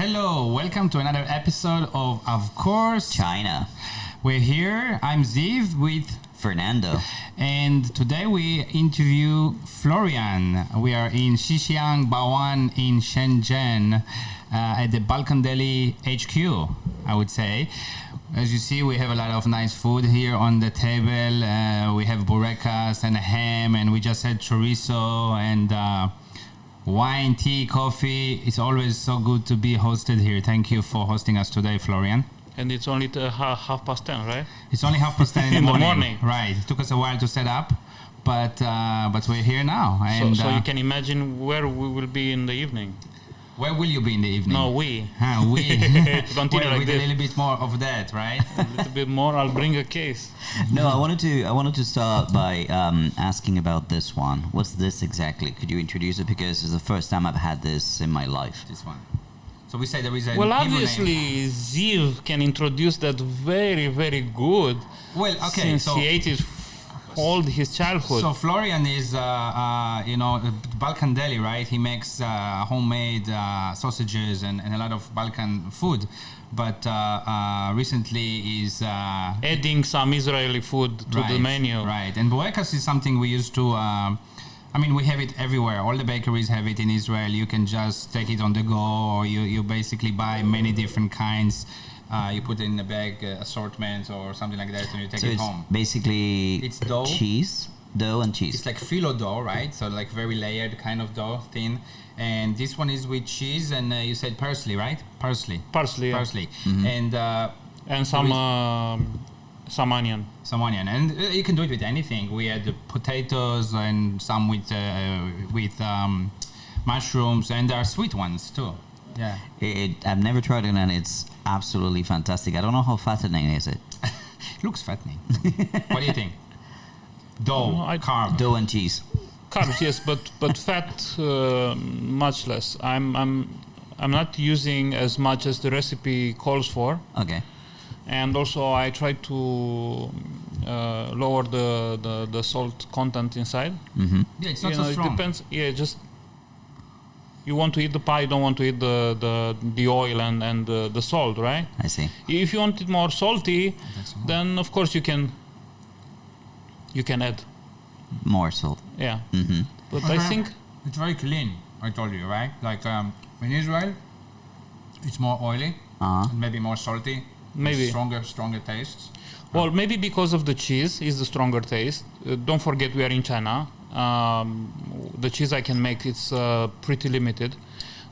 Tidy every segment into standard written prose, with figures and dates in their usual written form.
hello. Welcome to another episode of course, China. We're here. I'm Ziv with Fernando. And today we interview Florian. We are in Xinjiang, Bao'an in Shenzhen at the Balkan Deli HQ, I would say. As you see, we have a lot of nice food here on the table. We have burekas and ham, and we just had chorizo and wine, tea, coffee. It's always so good to be hosted here. Thank you for hosting us today, Florian. And it's only 10:30, right? It's only 10:30 in the morning. The Right. It took us a while to set up, but we're here now. And, so you can imagine where we will be in the evening. Where will you be in the evening? No, we. We. Continue Well, like with this. a little bit more of that, right? A little bit more. I'll bring a case. No, I wanted to start by asking about this one. What's this exactly? Could you introduce it? Because it's the first time I've had this in my life. This one. So we say there is a Well, Hebrew obviously, Ziv can introduce that very, very good. Well, okay. Since So he ate it all his childhood. So Florian is, Balkan Deli, right? He makes homemade sausages and a lot of Balkan food, but recently is adding some Israeli food to the menu. Right, and burekas is something we used to. We have it everywhere. All the bakeries have it in Israel. You can just take it on the go, or you basically buy many different kinds. You put it in a bag, assortment or something like that, and you take it home. Basically, it's dough, dough and cheese. It's like phyllo dough, right? So like very layered kind of dough, thin. And this one is with cheese, and you said parsley, right? Parsley. Yeah. Parsley. Mm-hmm. And some onion. Some onion, and you can do it with anything. We had potatoes and some with mushrooms, and there are sweet ones too. Yeah. I've never tried it, and it's absolutely fantastic. I don't know how fattening is it. It looks fattening. What do you think? Dough, carb. Dough and cheese. Carbs, yes, but fat much less. I'm not using as much as the recipe calls for. Okay. And also I try to lower the salt content inside. Mm-hmm. Yeah, it's not so strong. It depends. Yeah, just you want to eat the pie, you don't want to eat the oil and the salt, right? I see. If you want it more salty, then of course you can add more salt. Yeah. Mm-hmm. But I think it's very clean. I told you, right? Like in Israel, it's more oily, and maybe more salty. Maybe stronger tastes. Well, maybe because of the cheese is the stronger taste. Don't forget we are in China. The cheese I can make, it's pretty limited.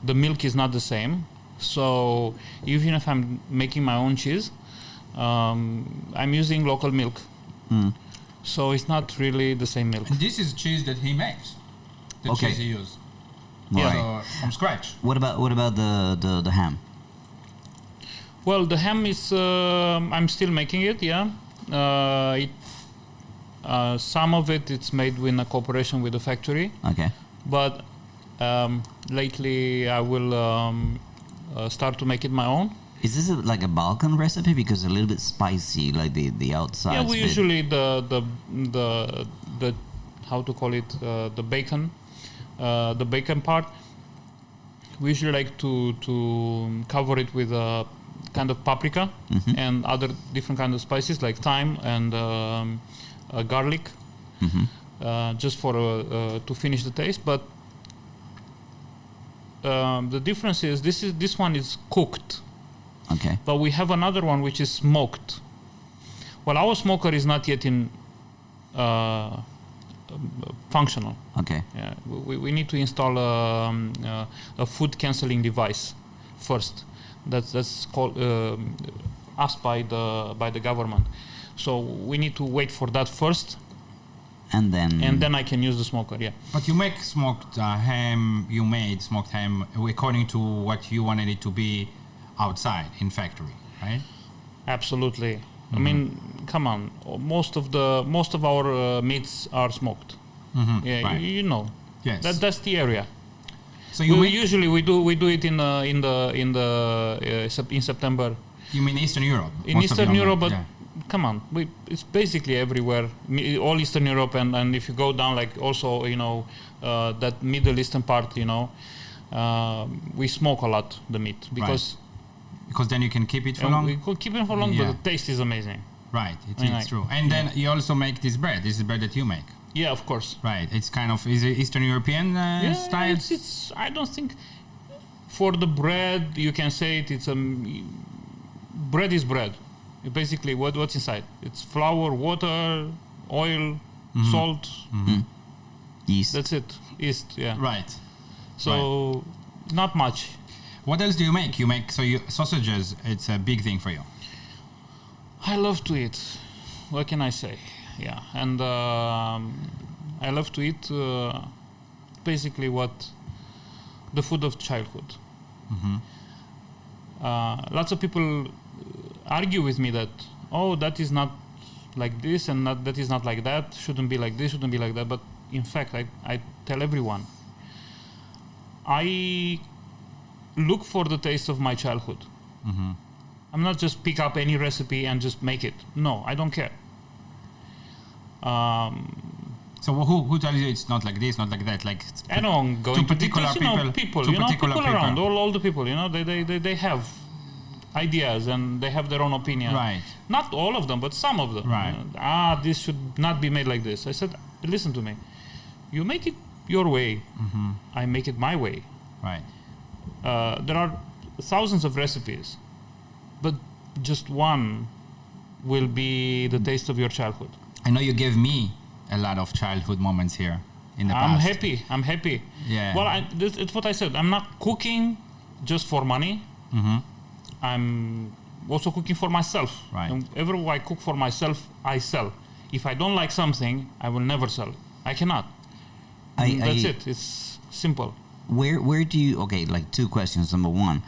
The milk is not the same. So even if I'm making my own cheese, I'm using local milk. Mm. So it's not really the same milk. And this is cheese that he makes. The cheese he uses. Right. So from scratch. What about the ham? Well, the ham is I'm still making it. Yeah. Some of it's made in a cooperation with the factory. Okay. But lately I will start to make it my own. Is this like a Balkan recipe? Because it's a little bit spicy, like the outside. Yeah, we usually the how to call it the bacon part. We usually like to cover it with kind of paprika and other different kind of spices like thyme and garlic, just for to finish the taste. But the difference is this one is cooked. Okay. But we have another one which is smoked. Well, our smoker is not yet in functional. Okay. Yeah, we need to install a food cancelling device first. That's called asked by the government. So we need to wait for that first. And then I can use the smoker. Yeah. But you make smoked ham. You made smoked ham according to what you wanted it to be outside in factory, right? Absolutely. I mean, come on. Most of our meats are smoked. Yeah, right. you know. Yes. That's the area. So we usually do it in September. You mean Eastern Europe? In Eastern Europe, but come on, it's basically everywhere. All Eastern Europe, and if you go down, like also that Middle Eastern part, We smoke a lot the meat because then you can keep it for long. we could keep it for long, but the taste is amazing. Right, mean, it's true. And then you also make this bread. This is bread that you make. Yeah, of course. Right, it's kind of is it Eastern European style. It's. I don't think for the bread you can say it. It's bread is bread. Basically, what's inside? It's flour, water, oil, salt, Yeast. That's it. Yeast, yeah. Right. So not much. What else do you make? You make sausages. It's a big thing for you. I love to eat. What can I say? Yeah, and I love to eat basically the food of childhood. Lots of people argue with me that that is not like this and that is not like that. Shouldn't be like this. Shouldn't be like that. But in fact, I tell everyone. I look for the taste of my childhood. I'm not just pick up any recipe and just make it. No, I don't care. So who tells you it's not like this, not like that? Like I know I'm going to particular people, people around, all the people, they have ideas and they have their own opinion. Right. Not all of them, but some of them. Right. This should not be made like this. I said, listen to me. You make it your way. I make it my way. Right. There are thousands of recipes, but just one will be the taste of your childhood. I know you gave me a lot of childhood moments here in the past. I'm happy. Yeah. Well, it's what I said. I'm not cooking just for money. I'm also cooking for myself. Right. And whenever I cook for myself, I sell. If I don't like something, I will never sell. I cannot. That's it. It's simple. Where do you, like two questions. Number one,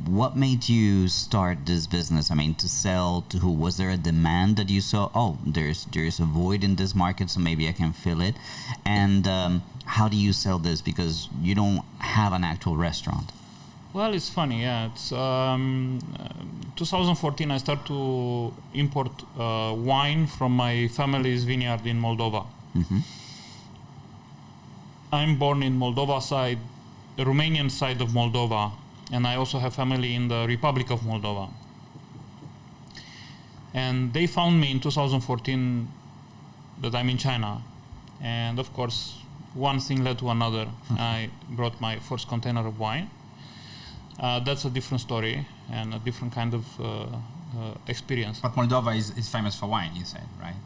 what made you start this business? I mean, to sell to who? Was there a demand that you saw? Oh, there's a void in this market, so maybe I can fill it. And how do you sell this? Because you don't have an actual restaurant. Well, it's funny, yeah. It's 2014. I started to import wine from my family's vineyard in Moldova. I'm born in Moldova side, the Romanian side of Moldova, and I also have family in the Republic of Moldova. And they found me in 2014 that I'm in China. And of course, one thing led to another. I brought my first container of wine. That's a different story and a different kind of experience. But Moldova is famous for wine, you said, right?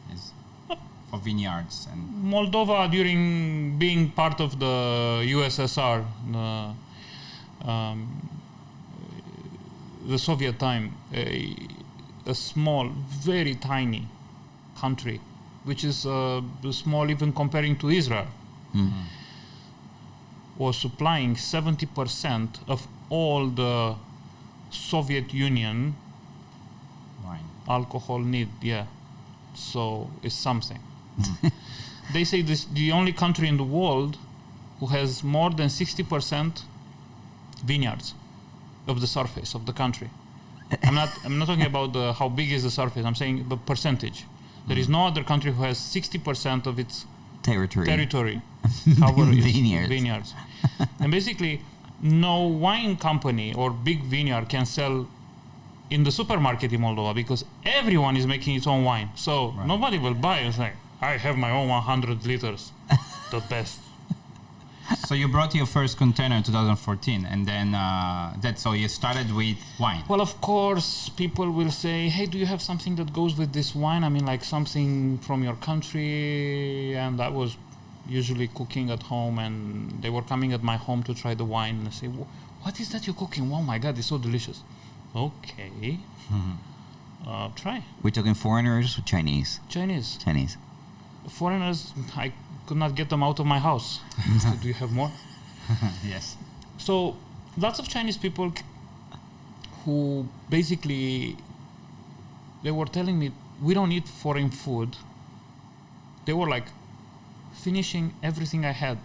For vineyards and Moldova, during being part of the USSR, the Soviet time, a small, very tiny country, which is small even comparing to Israel, was supplying 70% of all the Soviet Union wine. Alcohol need. Yeah, so it's something. They say this the only country in the world who has more than 60% vineyards of the surface of the country. I'm not talking about how big is the surface. I'm saying the percentage. There is no other country who has 60% of its territory covered vineyards. And basically, no wine company or big vineyard can sell in the supermarket in Moldova because everyone is making its own wine. So nobody will buy and say, I have my own 100 liters, the best. So you brought your first container in 2014, and then so you started with wine. Well, of course, people will say, hey, do you have something that goes with this wine? I mean, like something from your country. And I was usually cooking at home, and they were coming at my home to try the wine. And I say, what is that you're cooking? Oh my God, it's so delicious. Okay. Try. We're talking foreigners or Chinese? Chinese. Foreigners, I could not get them out of my house. Do you have more? Yes. So lots of Chinese people who basically, they were telling me, we don't eat foreign food. They were like finishing everything I had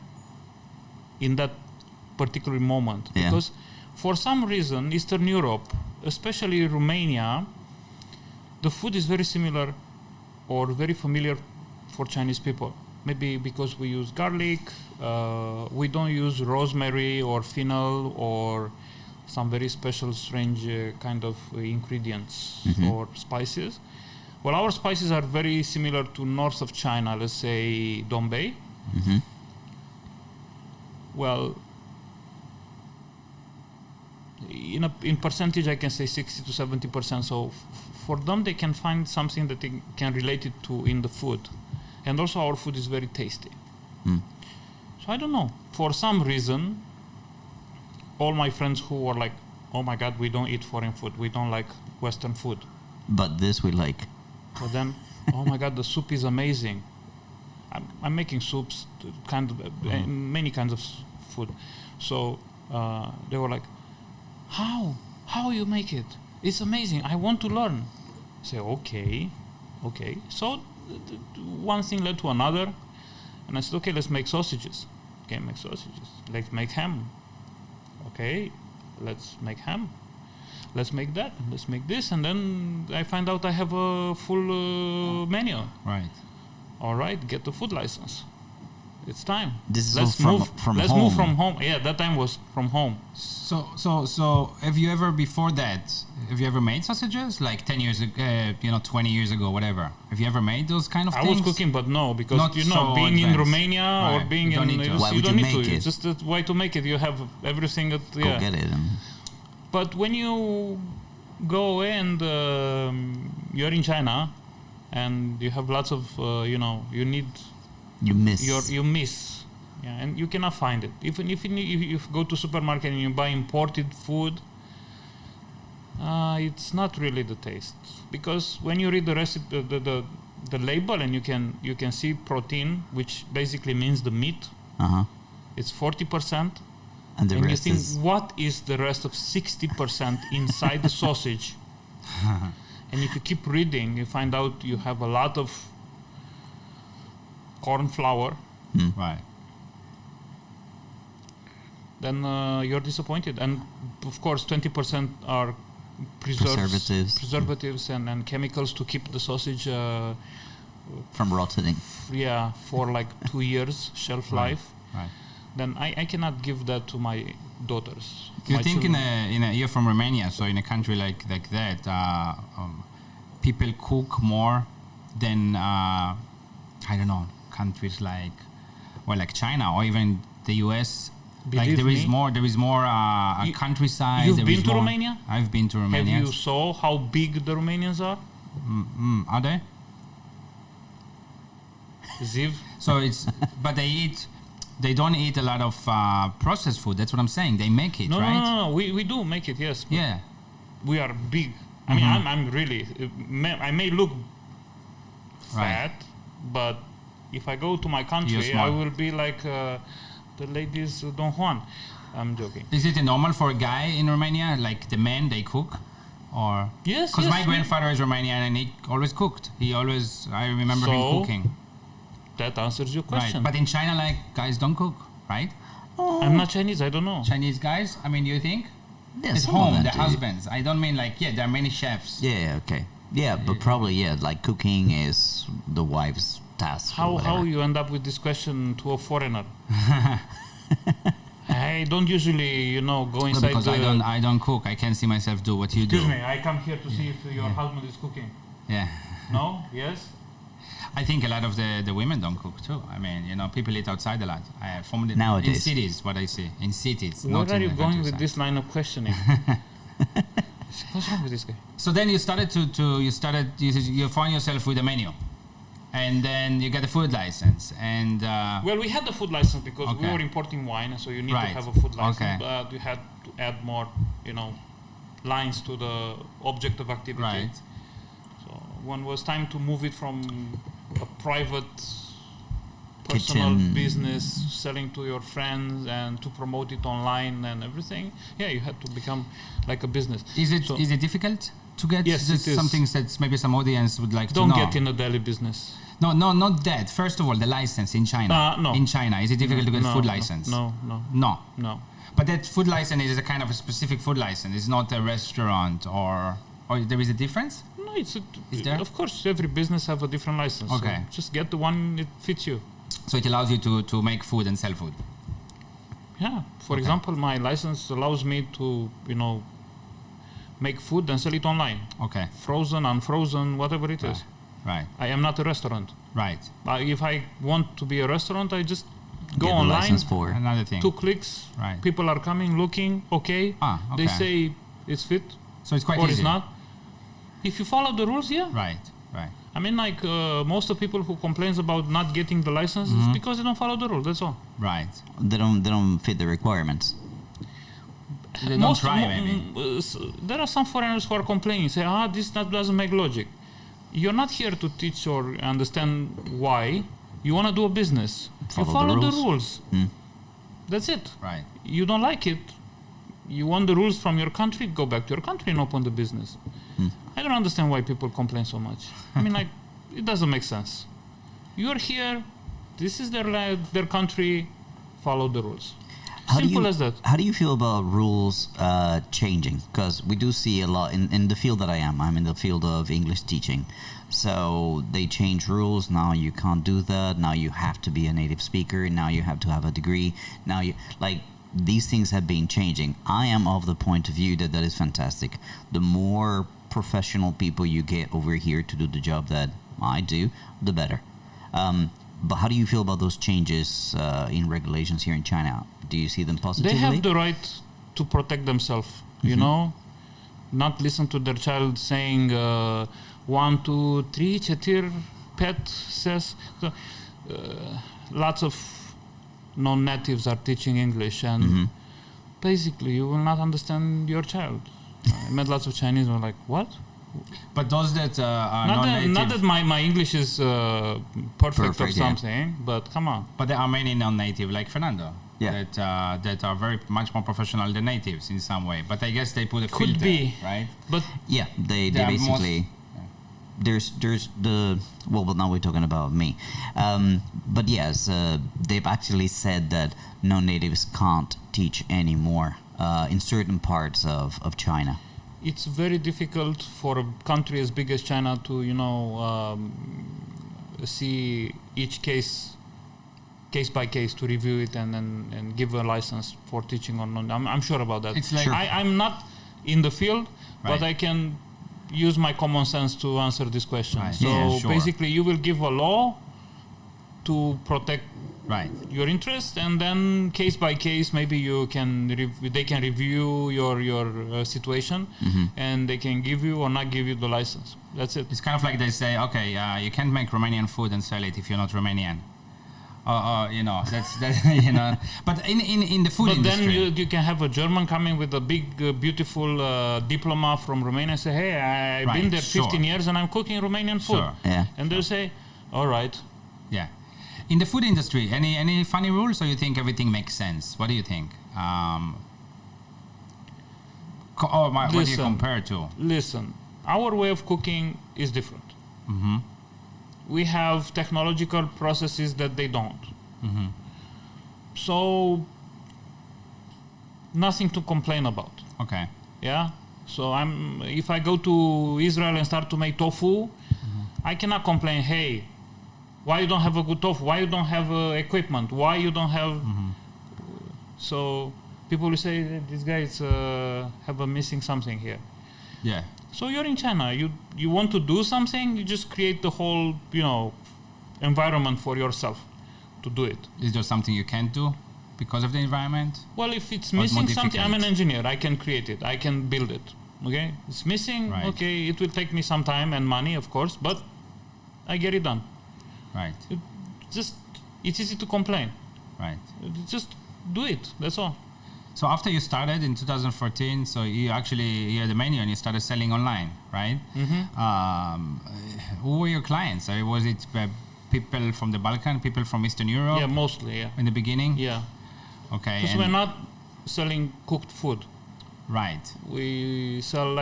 in that particular moment. Yeah. Because for some reason, Eastern Europe, especially Romania, the food is very similar or very familiar for Chinese people. maybe because we use garlic, we don't use rosemary or fennel or some very special, strange kind of ingredients or spices. Well, our spices are very similar to north of China, let's say Dongbei. Well, in percentage, I can say 60 to 70%. So for them, they can find something that they can relate it to in the food. And also our food is very tasty. So I don't know. For some reason, all my friends who were like, oh my God, we don't eat foreign food. We don't like Western food. But this we like. But then, oh my God, the soup is amazing. I'm making soups, many kinds of food. So they were like, how you make it? It's amazing. I want to learn. I say, okay. So one thing led to another, and I said, okay, let's make sausages. Okay, make sausages. Let's make ham. Okay, let's make ham. Let's make that. Let's make this, and then I find out I have a full menu. Right. All right, get the food license. It's time. This is let's all move. from let's home. move from home. Yeah, that time was from home. So have you ever before that? Have you ever made sausages like 10 years ago? 20 years ago, whatever. Have you ever made those kind of I things? was cooking, but no, because Not so being in advanced. Romania or Right. being You don't in need to. Why you would don't you need to. make it? It's just that why to make it? You have everything at Go yeah. get it. But when you go away and you're in China, and you have lots of you need You miss. you miss. Yeah, and you cannot find it. Even if you go to supermarket and you buy imported food, it's not really the taste, because when you read the recipe, the label, and you can see protein, which basically means the meat. It's 40%, and the and you rest think, is what is the rest of 60% inside the sausage? And if you keep reading, you find out you have a lot of corn flour. Right. Then you're disappointed. And of course 20% are preservatives and chemicals to keep the sausage from rotting. for like 2 years shelf life. Right. Then I cannot give that to my daughters. Do you my think children. you're from Romania, so in a country like that, people cook more than I don't know, countries like China or even the US? Believe there is me, more countryside. You've there been is to more- Romania? I've been to Romania. Have you saw how big the Romanians are? Are they? Ziv? So it's but they don't eat a lot of processed food. That's what I'm saying. They make it, No, right? no. We do make it, yes. But Yeah. we are big. I mean, I'm really. I may look fat, but if I go to my country, You're small. I will be like the ladies Don Juan. I'm joking. Is it normal for a guy in Romania, like the men, they cook? Or Yes, because yes, my grandfather is Romanian and he always cooked. I remember him So, cooking. That answers your Right. question. But in China, like guys don't cook, right? I'm not Chinese. I don't know. Chinese guys. I mean, do you think? Yeah, It's some of home, them the do. husbands. I don't mean like there are many chefs. Yeah, okay. Yeah, but probably like cooking is the wife's task. or How whatever. you end up with this question to a foreigner? I don't usually, go No, inside. because I don't cook. I can't see myself do what you do. Excuse me. I come here to see if your husband is cooking. Yeah. No? Yes? I think a lot of the women don't cook too. I mean, people eat outside a lot. In Nowadays. cities, what I see. In cities, Where not are in you the going with countryside. this line of questioning? What's wrong with this guy? So then you started you found yourself with a menu, and then you get a food license, and Well, we had the food license because we Okay. were importing wine, so you need Right. to have a food license. Okay. But you had to add more, lines to the object of activity. right, So when it was time to move it from a private personal Kitchen. business, selling to your friends and to promote it online and everything, you had to become like a business. is So- it difficult to get Yes, it is. some things that maybe some audience would like Don't to know? get in a deli business. No, not that. First of all, the license in China. No. In China, is it difficult to get food license? No. No. But that food license is a kind of a specific food license. It's not a restaurant or there is a difference? No, Is there? of course, every business have a different license. Okay. So just get the one that fits you. So it allows you to make food and sell food. Yeah. For example, my license allows me to, make food and sell it online. Okay. Frozen, unfrozen, whatever it is. Right. I am not a restaurant. Right. If I want to be a restaurant, I just go Get the online. license for Another thing. 2 clicks. Right. People are coming, looking. Okay. Okay. They say it's fit So it's quite or easy. it's not. If you follow the rules, yeah. Right. Right. I mean, like most of people who complains about not getting the license is because they don't follow the rules. That's all. Right. They don't fit the requirements. They don't try, maybe. There are some foreigners who are complaining, say, this doesn't make logic. You're not here to teach or understand why. You want to do a business. You follow the rules. That's it. Right. You don't like it. You want the rules from your country, go back to your country and open the business. I don't understand why people complain so much. I mean, like, it doesn't make sense. You're here. This is their country. Follow the rules. Simple as that. How do you feel about rules changing? Because we do see a lot in the field that I am. I'm in the field of English teaching. So they change rules. Now you can't do that. Now you have to be a native speaker. Now you have to have a degree. Now these things have been changing. I am of the point of view that is fantastic. The more professional people you get over here to do the job that I do, the better. But how do you feel about those changes in regulations here in China? Do you see them positively? They have the right to protect themselves, not listen to their child saying 1, 2, 3, 4, pet says. So, lots of non-natives are teaching English, and basically you will not understand your child. I met lots of Chinese who were like, what? But those that are not non-native... that my English is perfect or something, but come on. But there are many non-native, like Fernando, that are very much more professional than natives in some way. But I guess they put a Could filter, be. right? But yeah, they basically... There's the but now we're talking about me, but yes, they've actually said that non-natives can't teach anymore in certain parts of China. It's very difficult for a country as big as China to see each case by case, to review it and give a license for teaching or not. I'm sure about that. It's like I'm not in the field, right. but I can use my common sense to answer this question. Right. So basically you will give a law to protect your interest, and then case by case maybe they can review your situation, and they can give you or not give you the license. That's it. It's kind of like they say, okay, you can't make Romanian food and sell it if you're not Romanian. That's But in the food industry, then you can have a German coming with a big, beautiful diploma from Romania and say, hey, I've been there 15 years and I'm cooking Romanian food. Sure. Yeah. And they'll say, all right. Yeah. In the food industry, any funny rules, or you think everything makes sense? What do you think? What do you compare to? Listen, our way of cooking is different. We have technological processes that they don't. So nothing to complain about. Okay. Yeah. So if I go to Israel and start to make tofu, I cannot complain. Hey, why you don't have a good tofu? Why you don't have equipment? Why you don't have? So people will say these guys have a missing something here. Yeah. So you're in China. You want to do something. You just create the whole environment for yourself to do it. Is there something you can't do because of the environment? Well, if it's missing something, I'm an engineer. I can create it. I can build it. Okay, it's missing. Right. Okay, it will take me some time and money, of course, but I get it done. Right. It's easy to complain. Right. Just do it. That's all. So after you started in 2014, so you had the menu and you started selling online, right? Who were your clients? Was it people from the Balkan, people from Eastern Europe? Yeah, mostly, yeah. In the beginning? Yeah. Okay. Because we're not selling cooked food. Right. We sell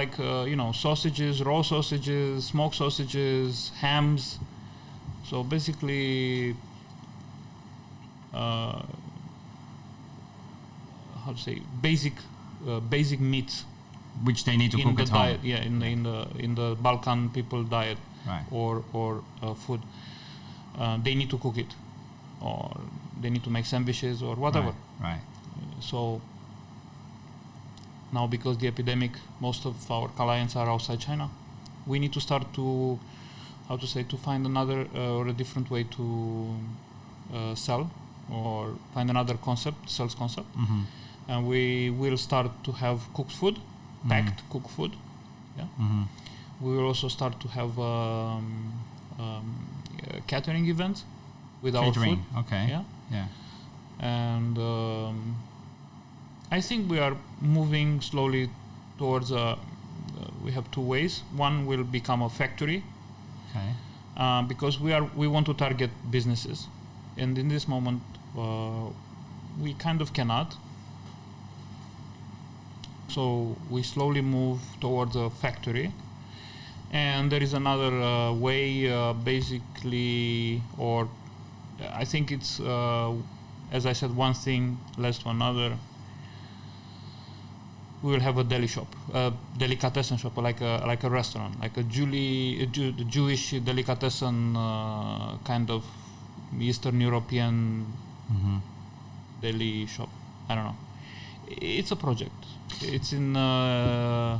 sausages, raw sausages, smoked sausages, hams. So basically, basic meats, which they need to cook at home. Diet, yeah, in the Balkan people diet, right. or food, they need to cook it. or they need to make sandwiches or whatever. Right. So now, because the epidemic, most of our clients are outside China. We need to start to, to find another or a different way to sell, or find another sales concept. Mm-hmm. And we will start to have cooked food, packed cooked food. Yeah. Mm-hmm. We will also start to have catering events with our food. Okay. Yeah. Yeah. And I think we are moving slowly towards we have two ways. One will become a factory, Okay. because we want to target businesses, and in this moment we kind of cannot. So we slowly move towards a factory, and there is another way, basically, or I think it's as I said, one thing leads to another. We will have a deli shop, a delicatessen shop, like a restaurant, like a Jewish delicatessen kind of Eastern European deli shop. I don't know. It's a project. It's in how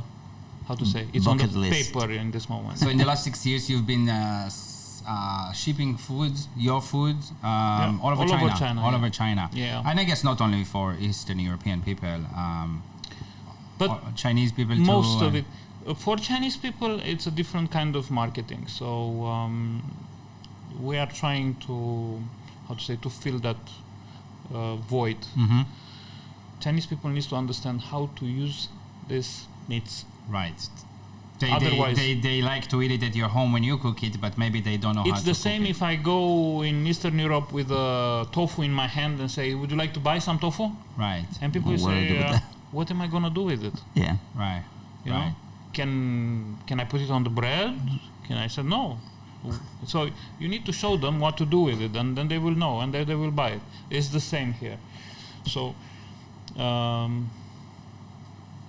to say? It's Bucket on the list. paper in this moment. So in the last 6 years, you've been shipping your food all over China. All over China. Yeah. And I guess not only for Eastern European people, But Chinese people too. most of it for Chinese people, it's a different kind of marketing. So we are trying to to fill that void. Mm-hmm. Chinese people need to understand how to use these meats. Right. Otherwise, they like to eat it at your home when you cook it, but maybe they don't know how to it's the cook same it. if I go in Eastern Europe with a tofu in my hand and say, "Would you like to buy some tofu?" Right. And people What do I do say, with that? "What am I gonna do with it?" Yeah. Right. You right. know, can I put it on the bread? Can I say no? So you need to show them what to do with it, and then they will know, and they will buy it. It's the same here. So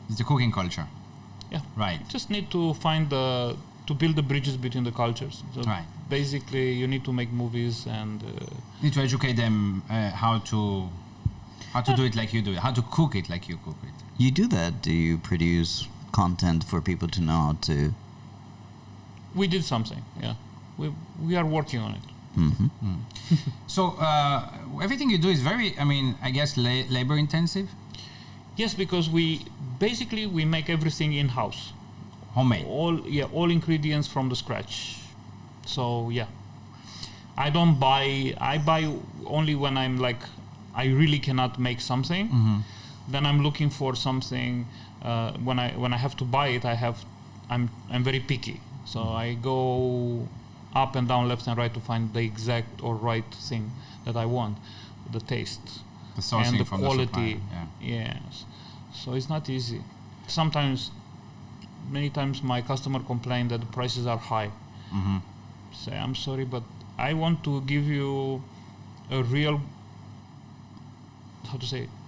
It's a cooking culture. yeah, Right. just need to find to build the bridges between the cultures. So Right. basically, you need to make movies and Need to educate them how to do it like you do it, how to cook it like you cook it. You do that? Do you produce content for people to know how to? we did something. Yeah, we are working on it. Mm-hmm. So everything you do is very, I guess, labor intensive, Yes, because we make everything in house. homemade. All ingredients from the scratch. So yeah, I buy only when I'm like I really cannot make something. Mm-hmm. Then I'm looking for something. When I have to buy it, I'm very picky. So I go up and down, left and right to find the exact or right thing that I want, the taste The sourcing and the from quality. the supplier. Yes. So it's not easy. Many times my customer complain that the prices are high. Yeah. Mm-hmm. Say, I'm sorry, but I want to give you a real,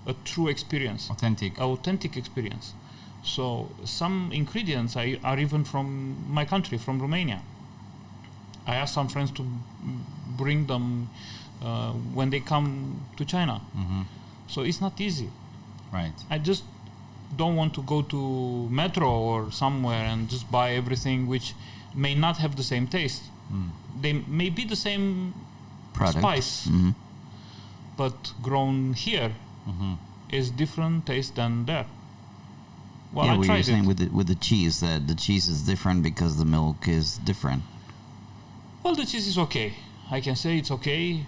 a true experience, authentic experience. So some ingredients are even from my country, from Romania. I asked some friends to bring them when they come to China. Mm-hmm. So it's not easy. Right. I just don't want to go to Metro or somewhere and just buy everything which may not have the same taste. Mm. They may be the same Product. spice, Mm-hmm. but grown here Mm-hmm. is different taste than there. Well, yeah, I what you were tried saying it. with the cheese, that the cheese is different because the milk is different. Well, the cheese is okay. I can say it's okay,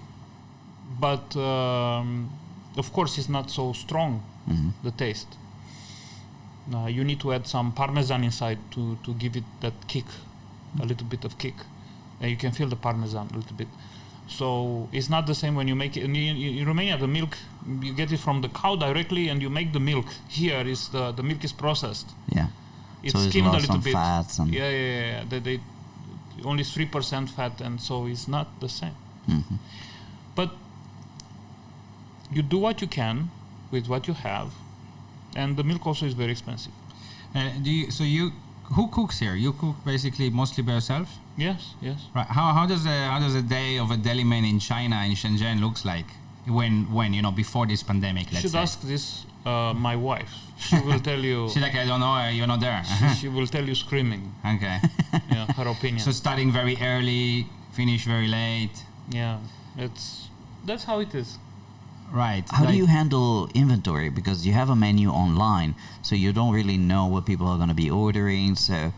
but of course it's not so strong, Mm-hmm. the taste. You need to add some parmesan inside to give it that kick, a little bit of kick. And you can feel the parmesan a little bit. So it's not the same when you make it. In Romania, the milk, you get it from the cow directly and you make the milk. Here is the milk is processed. Yeah. It's so skimmed a lost little some bit. fats and Yeah. They only 3% fat, and so it's not the same. Mhm. But you do what you can with what you have, and the milk also is very expensive. So you who cooks here? You cook basically mostly by yourself? Yes, yes. Right. How does a day of a deli man in China, in Shenzhen, looks like when before this pandemic? You Let's should say. ask this my wife. She will tell you. She's like, I don't know, you're not there. She will tell you screaming. Okay. Yeah, her opinion. So starting very early, finish very late. Yeah, that's how it is. Right. How do you handle inventory? Because you have a menu online, so you don't really know what people are going to be ordering. So,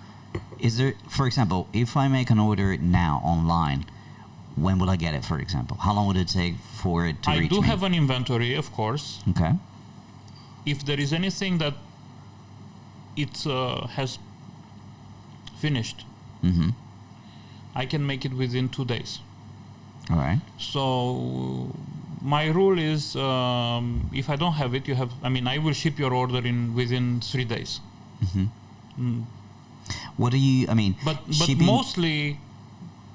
is there, for example, if I make an order now online, when will I get it, for example? How long would it take for it to I reach do me? have an inventory, of course. Okay. If there is anything that it has finished, Mm-hmm. I can make it within 2 days. All right. So my rule is, if I don't have it, I will ship your order within 3 days. Mm-hmm. Mm. What do you, But shipping- mostly,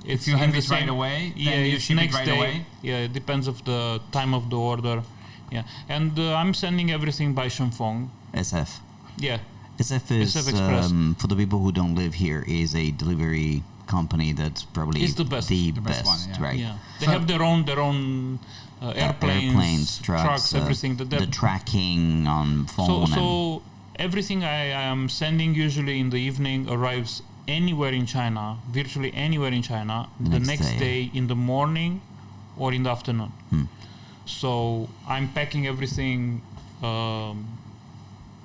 If you have it right away, then you it's ship it next right day. away? Yeah, it depends of the time of the order. Yeah, and I'm sending everything by Shenzhen. SF. Yeah, SF is, SF Express. for the people who don't live here, is a delivery company that's probably It's the best. the The best one, yeah. right? yeah. They So- have their own airplanes, trucks, everything. the tracking on phone. So everything I am sending usually in the evening arrives anywhere in China, virtually anywhere in China, the next day in the morning or in the afternoon. So I'm packing everything.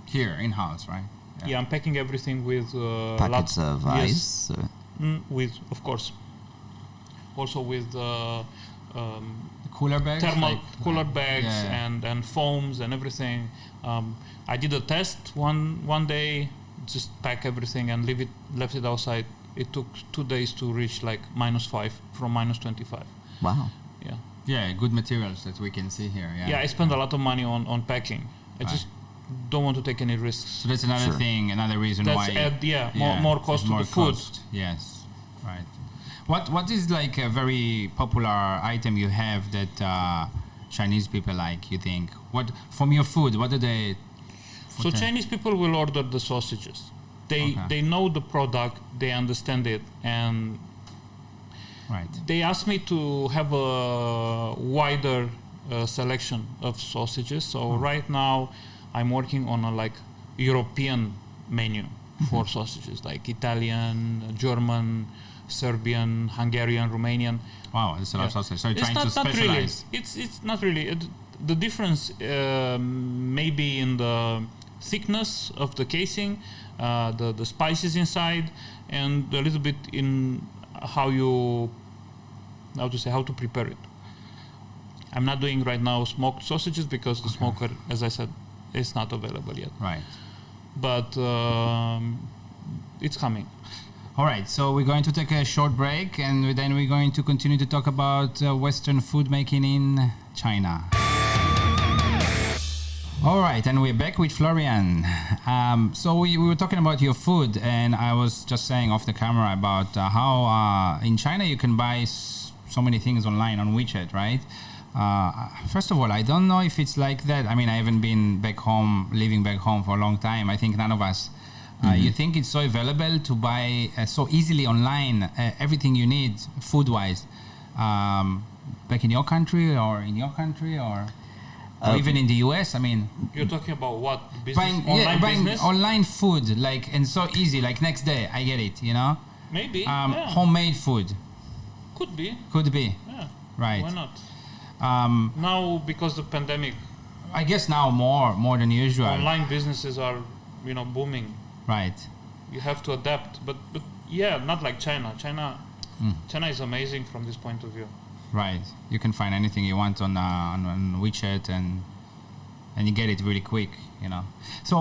Here, in-house, right? Yeah, I'm packing everything with packets of yes, ice. with, of course, also with Cooler bags? thermal like- cooler bags yeah. and foams and everything. I did a test one day, just pack everything and left it outside. It took 2 days to reach like -5 from -25. Wow. Yeah. Yeah, good materials that we can see here. Yeah. Yeah, I spent a lot of money on packing. I Right. just don't want to take any risks. So that's another Sure. thing, another reason That's why. more cost it's to more the food. cost. Yes, right. What is like a very popular item you have that Chinese people like? You think what from your food? What do they? So Chinese people will order the sausages. They know the product, they understand it, and Right. they asked me to have a wider selection of sausages. So right now, I'm working on a like European menu for sausages, like Italian, German, Serbian, Hungarian, Romanian. Wow, that's a lot of Yeah. sausage. So you're It's trying to not really. specialize. It's not really. The difference may be in the thickness of the casing, the spices inside, and a little bit in how to prepare it. I'm not doing right now smoked sausages because the smoker, as I said, is not available yet. Right. But it's coming. All right, so we're going to take a short break, and then we're going to continue to talk about Western food making in China. All right, and we're back with Florian. So we were talking about your food, and I was just saying off the camera about how in China you can buy so many things online on WeChat, right? First of all, I don't know if it's like that. I mean, I haven't been back home, living back home for a long time. I think none of us. You think it's so available to buy so easily online everything you need food-wise back in your country or or even in the US? I mean, You're talking about what business? buying Online business? online food, like, and so easy, like next day I get it, you know. Maybe. Yeah. Homemade food Could be. could be Yeah. right. Why not? Um, Now, because the pandemic, I guess now more than usual. online businesses are, booming. Right. You have to adapt, but yeah, not like China. China is amazing from this point of view. Right. You can find anything you want on WeChat and you get it really quick, you know. So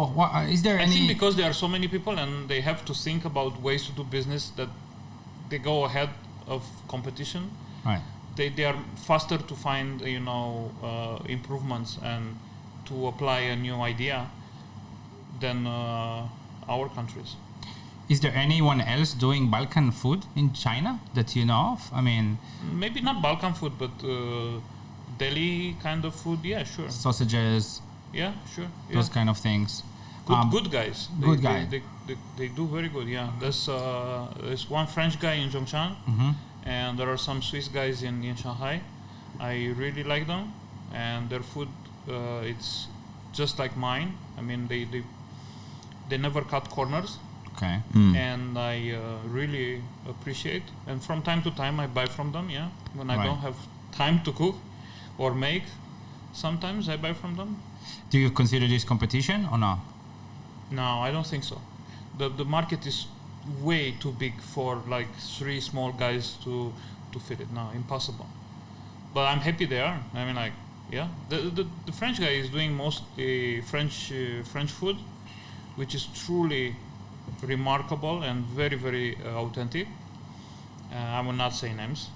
is there I any? think because there are so many people and they have to think about ways to do business that they go ahead of competition. Right. They are faster to find improvements and to apply a new idea than our countries. Is there anyone else doing Balkan food in China that you know of? I mean, Maybe not Balkan food, but Deli kind of food. Yeah, sure. sausages, Yeah, sure. Yeah. those kind of things. Good guys. Good guy. They do very good. Yeah. There's one French guy in Zhongshan, and there are some Swiss guys in Shanghai. I really like them, and their food it's just like mine. I mean, they never cut corners. Okay. And I really appreciate. And from time to time, I buy from them. Yeah, when I Right. don't have time to cook or make, sometimes I buy from them. Do you consider this competition or not? No, I don't think so. The market is way too big for like 3 small guys to fit it. No, impossible. But I'm happy they are. I mean, like, yeah, the French guy is doing mostly French food, which is truly remarkable and very, very authentic. I will not say names.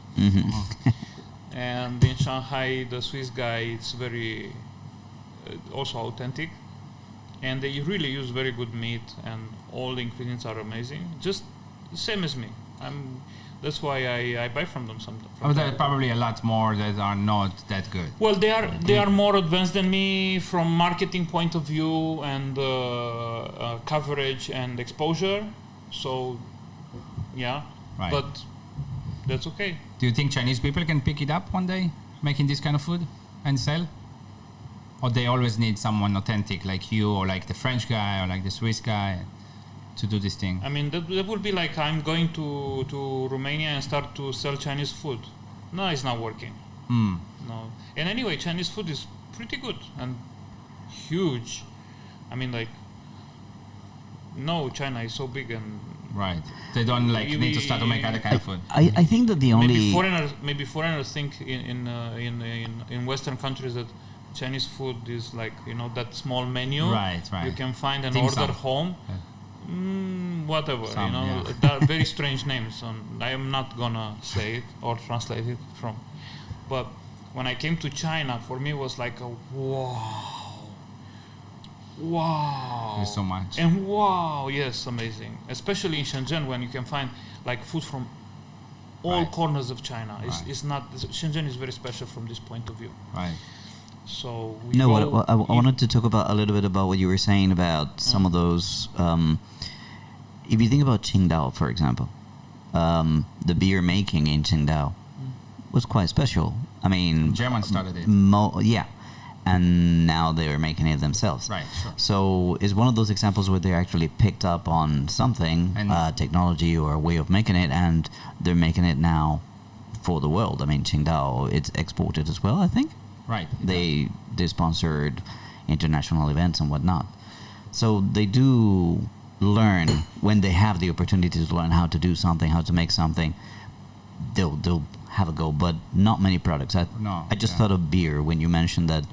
And in Shanghai, the Swiss guy, it's very also authentic, and they really use very good meat, and all the ingredients are amazing. Just the same as me. That's why I buy from them sometimes. There are probably a lot more that are not that good. Well, they are more advanced than me from marketing point of view and coverage and exposure. So, yeah, Right. but that's okay. Do you think Chinese people can pick it up one day, making this kind of food and sell? Or they always need someone authentic like you, or like the French guy, or like the Swiss guy, to do this thing? I mean, that would be like I'm going to Romania and start to sell Chinese food. No, it's not working. No. And anyway, Chinese food is pretty good and huge. I mean, like, no, China is so big and Right. They don't like need to start to make other kind of food. I think that the only maybe foreigners think in Western countries that Chinese food is like, you know, that small menu. Right. You can find and Dim order sum. home. Whatever, Some, you know, yeah. there are very strange names. I am not gonna say it or translate it from. But when I came to China, for me it was like a wow. There's so much. And wow, yes, amazing. Especially in Shenzhen, when you can find like food from all Right. corners of China. Right. It's not Shenzhen is very special from this point of view. Right. So I wanted to talk about a little bit about what you were saying about some of those. If you think about Qingdao, for example, the beer making in Qingdao was quite special. I mean, Germans started it. yeah, and now they're making it themselves. Right, sure. So it's one of those examples where they actually picked up on something, And- technology or a way of making it, and they're making it now for the world. I mean, Qingdao, it's exported as well, I think. Right. They sponsored international events and whatnot. So they do learn when they have the opportunity to learn how to do something, how to make something. They'll have a go, but not many products. I just thought of beer when you mentioned that.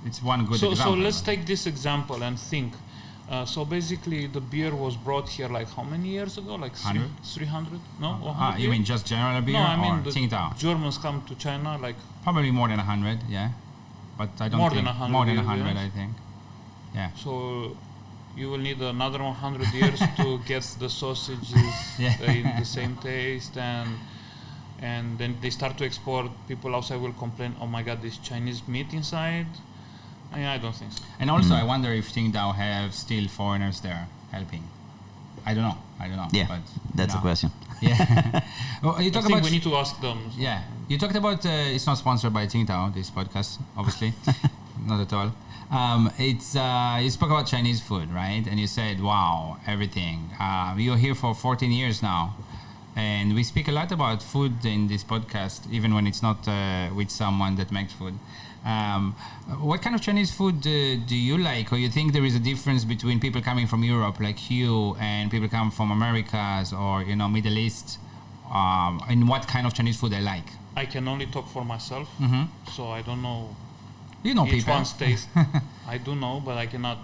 It's one good So example. let's take this example and think. So basically, the beer was brought here like how many years ago? Like 300? No, 100 you years? mean just general beer No, I mean or the Qingdao? Germans come to China like Probably more than 100, yeah. But I don't More think than 100 more than years, 100, yes. I think. Yeah. so. You will need another 100 years to get the sausages Yeah. in the same taste, and then they start to export. People outside will complain, "Oh my God, this Chinese meat inside." I don't think so. And also, I wonder if Qingdao have still foreigners there helping. I don't know. Yeah, but, that's a question. Yeah. Well, you I talk think about. we need to ask them. Yeah. You talked about. It's not sponsored by Qingdao, this podcast, obviously. Not at all. You spoke about Chinese food, right? And you said, "Wow, everything." You're here for 14 years now, and we speak a lot about food in this podcast, even when it's not with someone that makes food. What kind of Chinese food do you like, or you think there is a difference between people coming from Europe, like you, and people come from Americas or Middle East? In what kind of Chinese food they like? I can only talk for myself, so I don't know. You know Each people. one's taste. I do know, but I cannot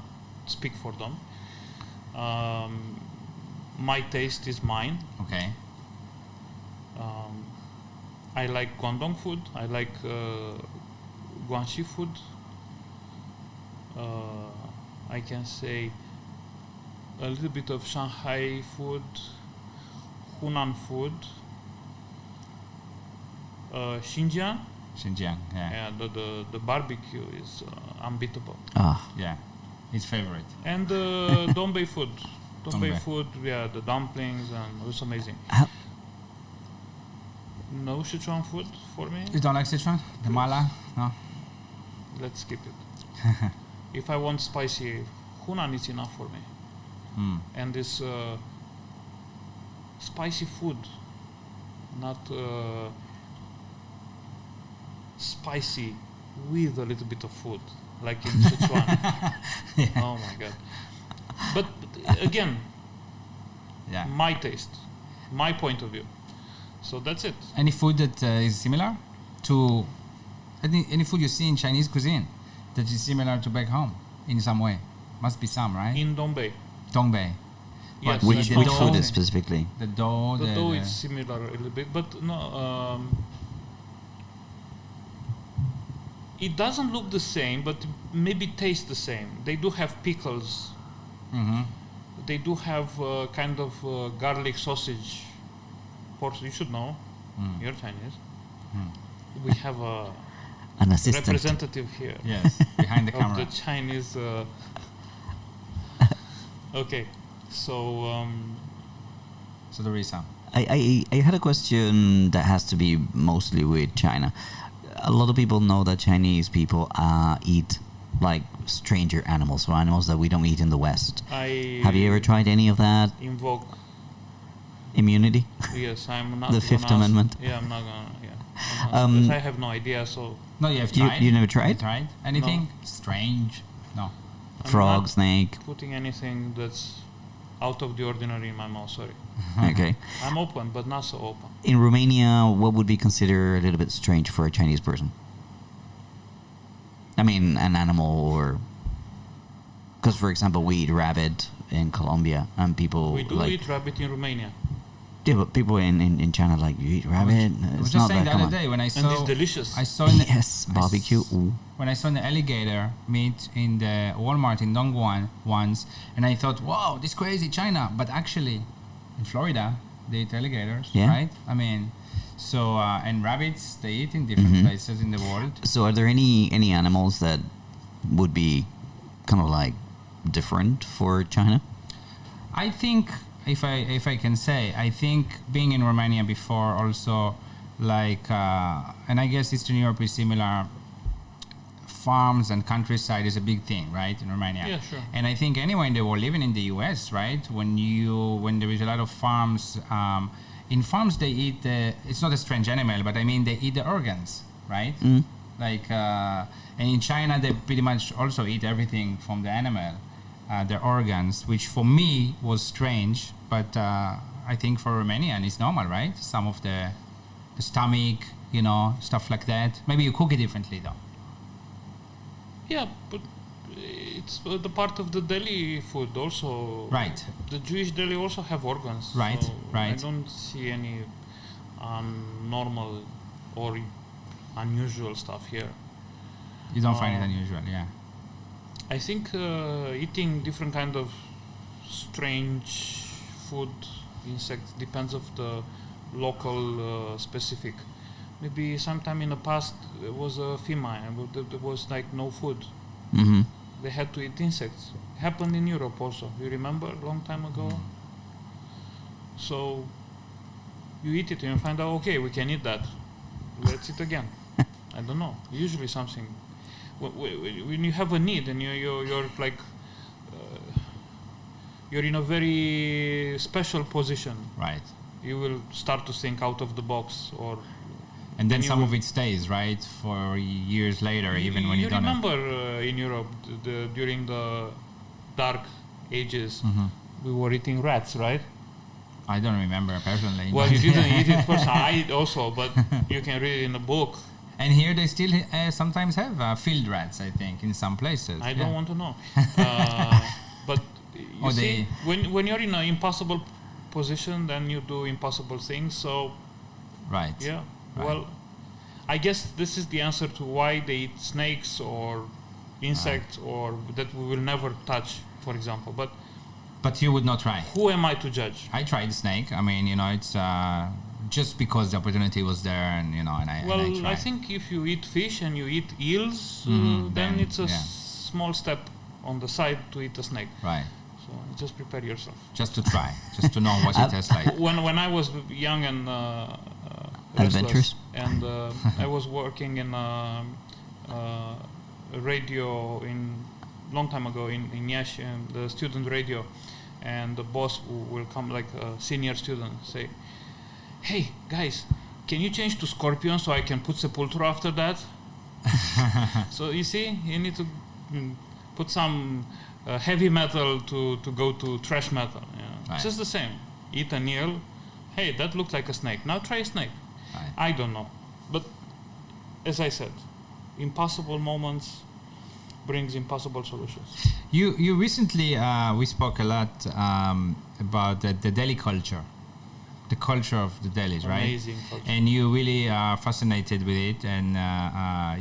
speak for them. My taste is mine. Okay. I like Guangdong food. I like Guangxi food. I can say a little bit of Shanghai food, Hunan food, Xinjiang, yeah. and the barbecue is unbeatable. Ah, Yeah. His favorite. And Dongbei food. Dongbei Dongbei. food, yeah, the dumplings, and it was amazing. How- No Sichuan food for me. You don't like Sichuan? The mala? No? Let's skip it. If I want spicy, Hunan is enough for me. Mm. And this spicy food, not spicy with a little bit of food, like in Sichuan. Oh my god! But again, Yeah. my taste, my point of view. So that's it. Any food that is similar to any food you see in Chinese cuisine that is similar to back home in some way? Must be some, right? In Dongbei, Dongbei. yes, Which the which dough- food is specifically? The dough. the dough is similar a little bit, but no. It doesn't look the same, but maybe tastes the same. They do have pickles. Mm-hmm. They do have kind of garlic sausage. You should know. Mm. You're Chinese. Mm. We have a An assistant. representative here Yes, behind the of camera. the Chinese. Okay, so So there is some. I had a question that has to be mostly with China. A lot of people know that Chinese people eat like stranger animals, or animals that we don't eat in the West. I Have you ever tried any of that? invoke. Immunity? Yes, I'm not. The gonna Fifth answer- Amendment? Yeah, I'm not gonna. Yeah, Um, because I have no idea. So No, you have You- tried. you never Have tried? tried anything strange? No. I'm Frog, not snake? putting anything that's out of the ordinary in my mouth. Sorry, Okay. I'm open, but not so open. In Romania, what would be considered a little bit strange for a Chinese person? I mean, an animal, or because, for example, we eat rabbit in Colombia, and people We do like eat rabbit in Romania, yeah, but people in China like, you eat rabbit. I was It's just not saying that the other common. day when I and saw it's delicious. I saw in the, Yes, barbecue. Ooh. when I saw an alligator meat in the Walmart in Dongguan once, and I thought, wow, this crazy China. But actually, in Florida, they eat alligators, Yeah. right? I mean, so and rabbits they eat in different Mhm. places in the world. So, are there any animals that would be kind of like different for China? I think if I can say, I think being in Romania before also, like, and I guess Eastern Europe is similar. Farms and countryside is a big thing, right, in Romania. Yeah, sure. And I think anywhere in the world, even in the U.S., right, when there is a lot of farms, in farms they eat it's not a strange animal, but I mean they eat the organs, right? Mm. Like, and in China they pretty much also eat everything from the animal, their organs, which for me was strange, but I think for Romanian it's normal, right? Some of the stomach, stuff like that. Maybe you cook it differently though. Yeah, but it's the part of the Deli food also. Right. The Jewish Deli also have organs. Right, so right. I don't see any normal or unusual stuff here. You don't find it unusual, yeah. I think eating different kind of strange food, insects, depends of the local specific. Maybe sometime in the past there was a famine, but there was like no food. Mm-hmm. They had to eat insects. Happened in Europe also. You remember a long time ago? So you eat it and you find out, okay, we can eat that. Let's eat again. I don't know. Usually something. When you have a need and you're like, you're in a very special position, Right. you will start to think out of the box, or And then you some will- of it stays, right, for years later, even when you don't have... remember in Europe during the dark ages, Mhm. we were eating rats, right? I don't remember personally. Well, you didn't eat it personally. I eat also, but you can read it in a book. And here they still sometimes have field rats, I think, in some places. I yeah. don't want to know. But you Or see, when you're in an impossible position, then you do impossible things. So Right. yeah, Right. well, I guess this is the answer to why they eat snakes or insects or that we will never touch, for example. But you would not try. Who am I to judge? I tried snake. I mean, it's just because the opportunity was there, and and I Well, and I I tried. think if you eat fish and you eat eels, Mhm, then then, it's a yeah. small step on the side to eat a snake. Right. So just prepare yourself. Just to try, just to know what it tastes like. When I was young and Adventurous, and I was working in radio in long time ago in Iași, and the student radio, and the boss will come, like a senior student, say, "Hey guys, can you change to Scorpion so I can put Sepultura after that?" So you see, you need to put some heavy metal to go to thrash metal. You know? Right. It's just the same. Eat an eel. Hey, that looked like a snake. Now try a snake. Right. I don't know, but as I said, impossible moments brings impossible solutions. You recently we spoke a lot about the Deli culture, the culture of the Delis, right? Amazing culture. And you really are fascinated with it, and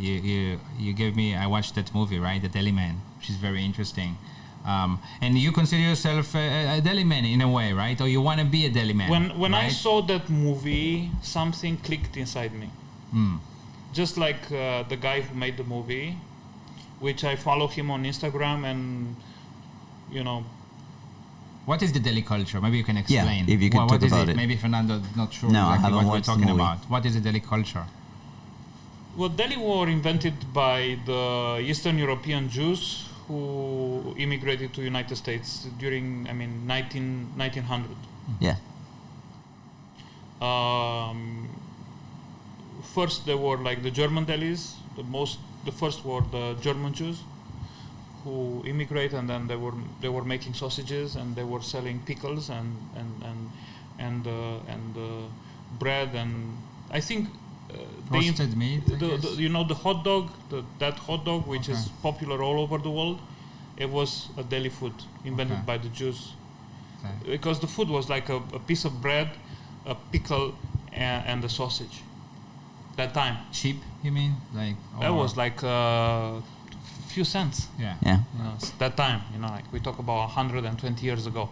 you gave me. I watched that movie, right, The Deli Man, which is very interesting. And you consider yourself a deli man in a way, right? Or you want to be a deli man? When right? I saw that movie, something clicked inside me. Just like the guy who made the movie, which I follow him on Instagram, and you know. What is the deli culture? Maybe you can explain. if you could talk what is about it. Maybe Fernando not sure No, I exactly haven't what we're watched the talking movie. about. What is the deli culture? Well, deli were invented by the Eastern European Jews who immigrated to United States during, 1900. Yeah. First, they were like the German delis. The first were the German Jews who immigrated, and then they were making sausages, and they were selling pickles and bread, and I think Roasted meat. I guess? the hot dog, that hot dog which is popular all over the world, it was a deli food invented by the Jews, because the food was like a piece of bread, a pickle, and a sausage. That time. Cheap, you mean? Like That was like a few cents. Yeah. Yeah. That time, like we talk about 120 years ago.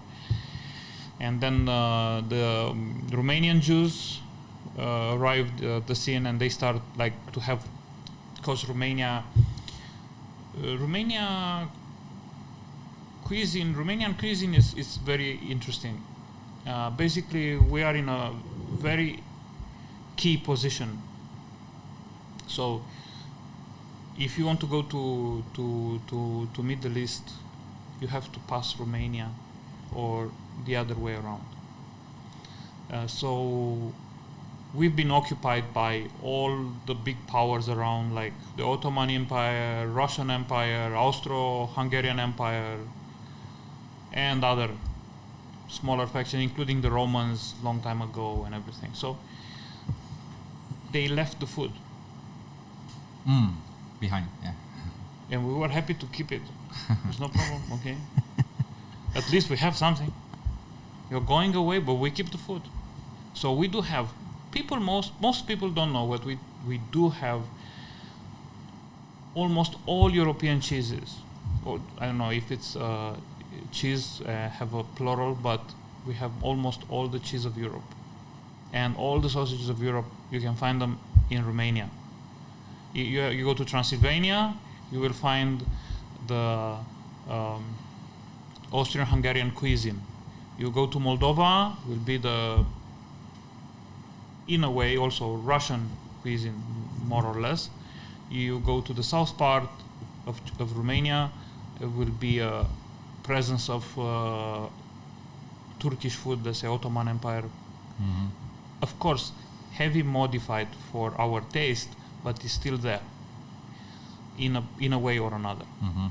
And then the Romanian Jews arrived at the scene, and they started like to have, because Romanian cuisine is very interesting. Basically, we are in a very key position. So, if you want to go to Middle East, you have to pass Romania, or the other way around. So, we've been occupied by all the big powers around, like the Ottoman Empire, Russian Empire, Austro-Hungarian Empire, and other smaller factions, including the Romans long time ago and everything. So, they left the food. Behind, yeah. And we were happy to keep it. There's no problem, okay? At least we have something. You're going away, but we keep the food. So we do have most people don't know what we do have. Almost all European cheeses, or I don't know if it's cheese have a plural, but we have almost all the cheese of Europe, and all the sausages of Europe. You can find them in Romania. You go to Transylvania, you will find the Austrian-Hungarian cuisine. You go to Moldova, will be in a way, also Russian cuisine, more or less. You go to the south part of Romania, it will be a presence of Turkish food, let's say Ottoman Empire. Mm-hmm. Of course, heavy modified for our taste, but it's still there in a way or another. Mm-hmm.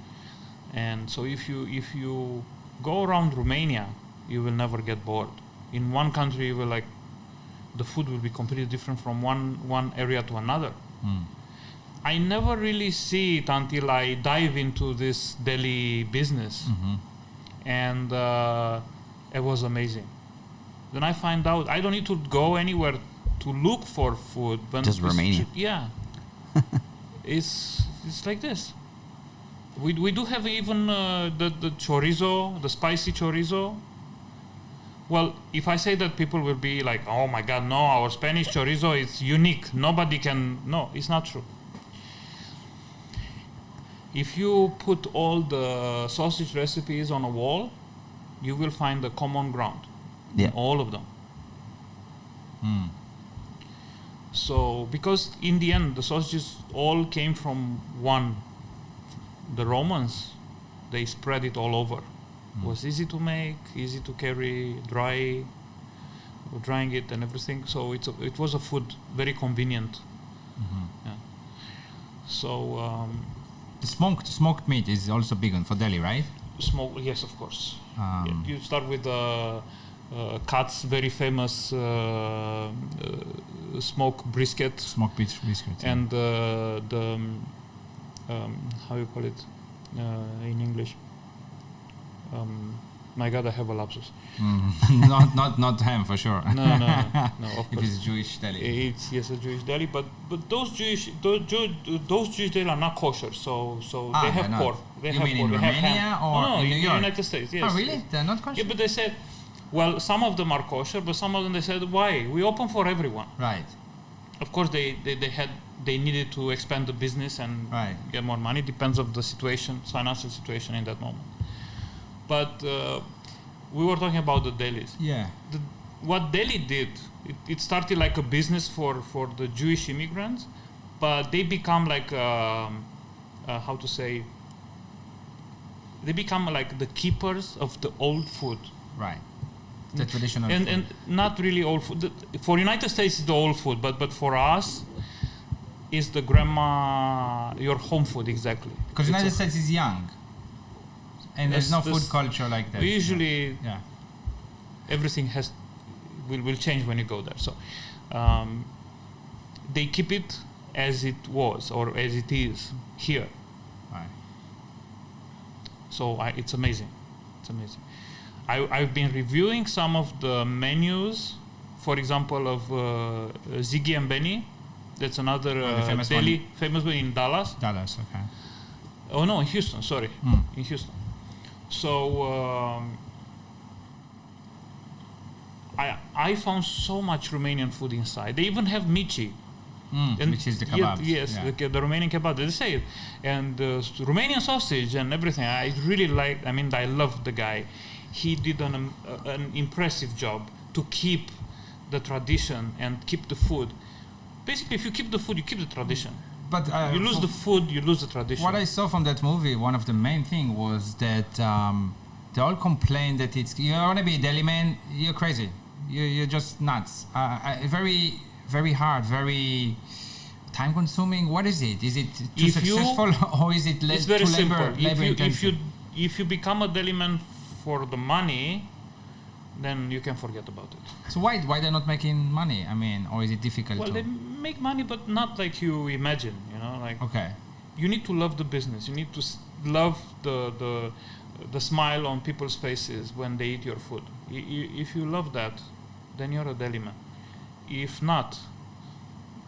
And so if you go around Romania, you will never get bored. In one country, you will the food will be completely different from one area to another. I never really see it until I dive into this deli business, and it was amazing. Then I find out I don't need to go anywhere to look for food. But just Romania. Yeah, it's like this. We do have even the chorizo, the spicy chorizo. Well, if I say that, people will be like, "Oh my God, no! Our Spanish chorizo is unique. Nobody can." No, it's not true. if you put all the sausage recipes on a wall, you will find a common ground Yeah. in all of them. So, because in the end, the sausages all came from one. The Romans, they spread it all over. It was easy to make, easy to carry, drying it and everything. So it was a food very convenient. Yeah. So The smoked meat is also big on for Delhi, right? yes, of course. You start with Kat's very famous smoked brisket. Smoked beef brisket. And the how you call it in English? My God, I have a lapsus. Not ham for sure. No, of If course. it's Jewish Delhi. It's a Jewish deli, but those Jewish deli are not kosher, so they have they're pork. not. They You have mean pork. in They have Romania ham. or no, in New York? the United States? Yes. Oh, really? They're not kosher? Yeah, but they said, well, some of them are kosher, but some of them they said, why? We open for everyone. Right. Of course, they needed to expand the business and get more money. Depends of the financial situation in that moment. But we were talking about the delis. Yeah. What Deli did, it started like a business for the Jewish immigrants, but they become like how to say? They become like the keepers of the old food. Right. The traditional food. And not really old food. For United States, it's the old food, but for us, it's the your home food exactly. Because United States is young, and there's no food culture like that. Usually, everything will change when you go there. So they keep it as it was or as it is here. Right. So it's amazing. It's amazing. I've been reviewing some of the menus, for example, of Ziggy and Benny. That's another famous deli, famous one in Dallas. Dallas, okay. Oh no, in Houston. Sorry, in Houston. So I found so much Romanian food inside. They even have mici. Which is the kebab. Yes, the Romanian kebab. They say it, and Romanian sausage and everything. I really like. I mean, I love the guy. He did an impressive job to keep the tradition and keep the food. Basically, if you keep the food, you keep the tradition. But you lose the food, you lose the tradition. What I saw from that movie, one of the main thing was that they all complain that you want to be a deli man, you're crazy. You're just nuts. Very, very hard, very time consuming. What is it? Is it too successful or is it it's very too simple. labor intensive? If you become a deli man for the money, then you can forget about it. So why they're not making money? I mean, or is it difficult? Well, they make money, but not like you imagine. You know, like you need to love the business. You need to love the smile on people's faces when they eat your food. If you love that, then you're a deli man. If not,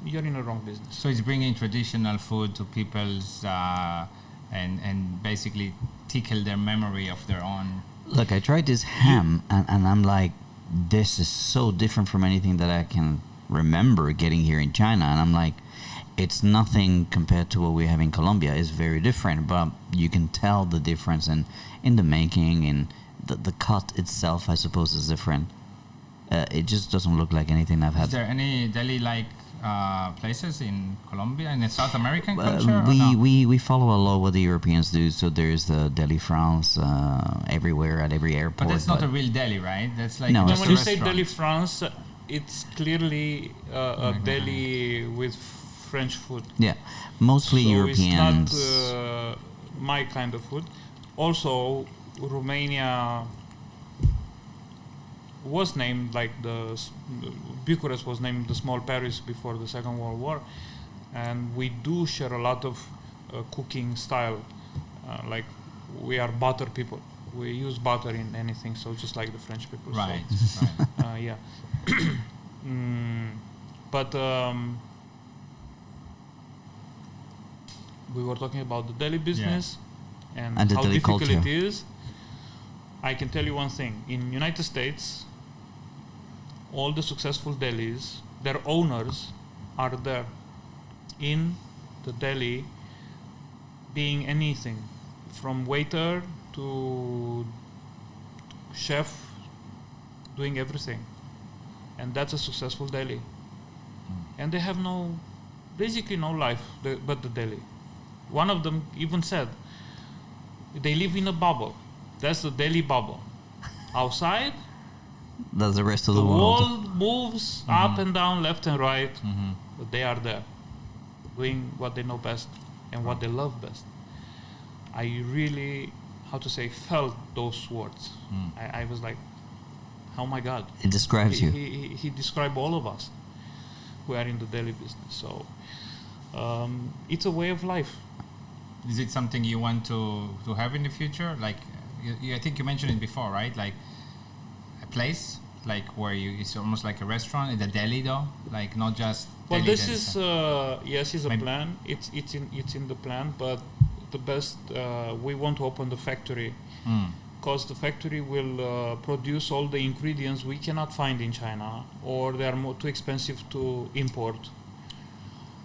you're in a wrong business. So it's bringing traditional food to people's and basically tickle their memory of their own. Look, I tried this ham, and I'm like, this is so different from anything that I can remember getting here in China. And I'm like, it's nothing compared to what we have in Colombia. It's very different, but you can tell the difference in the making, and the cut itself, I suppose, is different. It just doesn't look like anything I've had. Is there any deli-like places in Colombia, in the South American culture? We follow a lot what the Europeans do. So there's the Deli France everywhere at every airport. But that's not a real deli, right? That's like No, just when a you say restaurant. Deli France, it's clearly a deli with French food. Yeah, mostly so Europeans. It's not my kind of food. Also, Romania was named like Bucharest was named the small Paris before the Second World War, and we do share a lot of cooking style. Like we are butter people. We use butter in anything, so just like the French people. Right. So, yeah. But we were talking about the deli business and the how deli difficult culture. it is. I can tell you one thing. In United States, all the successful delis, their owners are there in the deli being anything, from waiter to chef, doing everything, and that's a successful deli. And they have basically no life but the deli. One of them even said they live in a bubble. That's the deli bubble. Outside, That's the rest of the the world. world moves up and down, left and right, but they are there, doing what they know best and what they love best. I really, felt those words. I was like, oh my God. It describes you. He described all of us who are in the deli business. So it's a way of life. Is it something you want to have in the future? Like, I think you mentioned it before, right? Like a place, like where it's almost like a restaurant. It's a deli, though, like not just. Well, deli this is it's a Maybe. plan. It's in the plan, but the best we want to open the factory because the factory will produce all the ingredients we cannot find in China, or they are too expensive to import,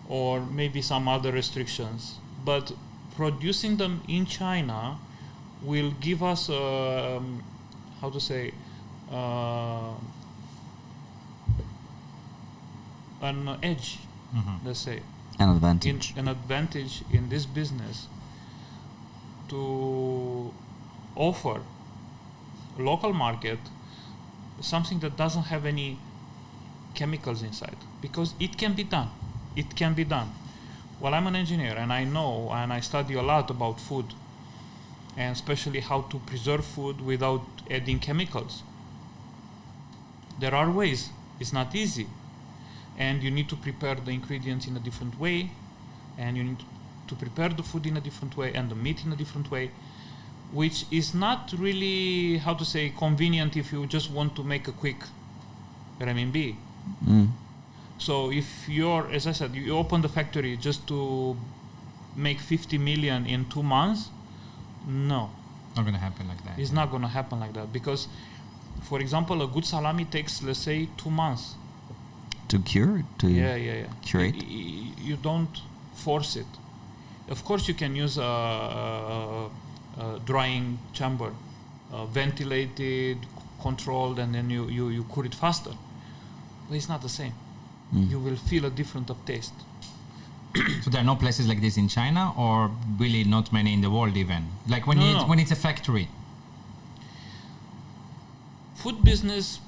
or maybe some other restrictions. But producing them in China will give us an edge, let's say, An advantage. an advantage in this business to offer local market something that doesn't have any chemicals inside, because it can be done. It can be done. Well, I'm an engineer and I know and I study a lot about food, and especially how to preserve food without adding chemicals. There are ways. It's not easy. And you need to prepare the ingredients in a different way, and you need to prepare the food in a different way and the meat in a different way, which is not really, convenient if you just want to make a quick renminbi. So if as I said, you open the factory just to make 50 million in 2 months, no. Not going to happen like that. It's not going to happen like that, because, for example, a good salami takes, let's say, 2 months. To cure? Yeah. Curate? You don't force it. Of course, you can use a drying chamber, ventilated, controlled, and then you cure it faster. But it's not the same. You will feel a difference of taste. So there are no places like this in China, or really not many in the world even? Like when it's a factory? Food business,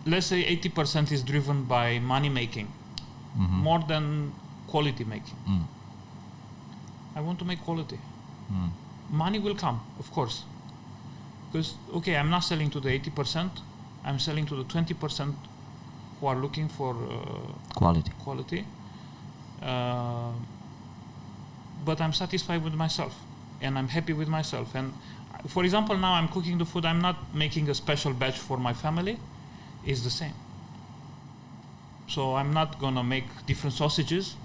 let's say 80% is driven by money making, more than quality making. I want to make quality. Money will come, of course. Because, I'm not selling to the 80%, I'm selling to the 20% who are looking for quality. But I'm satisfied with myself, and I'm happy with myself. And for example, now I'm cooking the food, I'm not making a special batch for my family. It's the same. So I'm not gonna make different sausages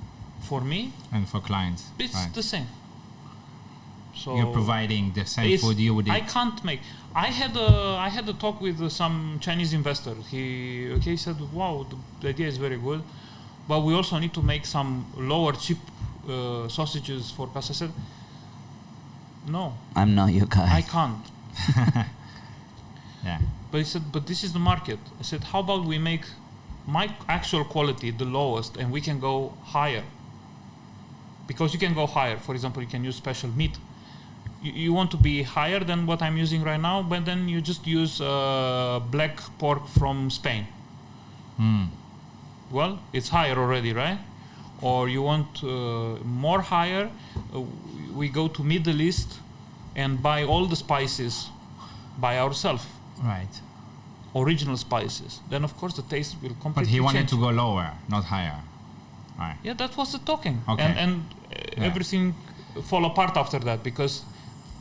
for me And for clients. it's right. the same. So You're providing the same food you would eat. I can't make. I had a talk with some Chinese investor. He said, "Wow, the idea is very good, but we also need to make some lower cheap sausages for us." I said, "No, I'm not your guy. I can't." Yeah. But he said, "But this is the market." I said, "How about we make my actual quality the lowest, and we can go higher? Because you can go higher. For example, you can use special meat. You want to be higher than what I'm using right now, but then you just use black pork from Spain. Well, it's higher already, right? Or you want more higher, we go to Middle East and buy all the spices by ourselves, Right. original spices. Then of course the taste will completely But he wanted change. to go lower, not higher. Right. Yeah, that was the talking. Okay. And Yeah. everything fall apart after that, because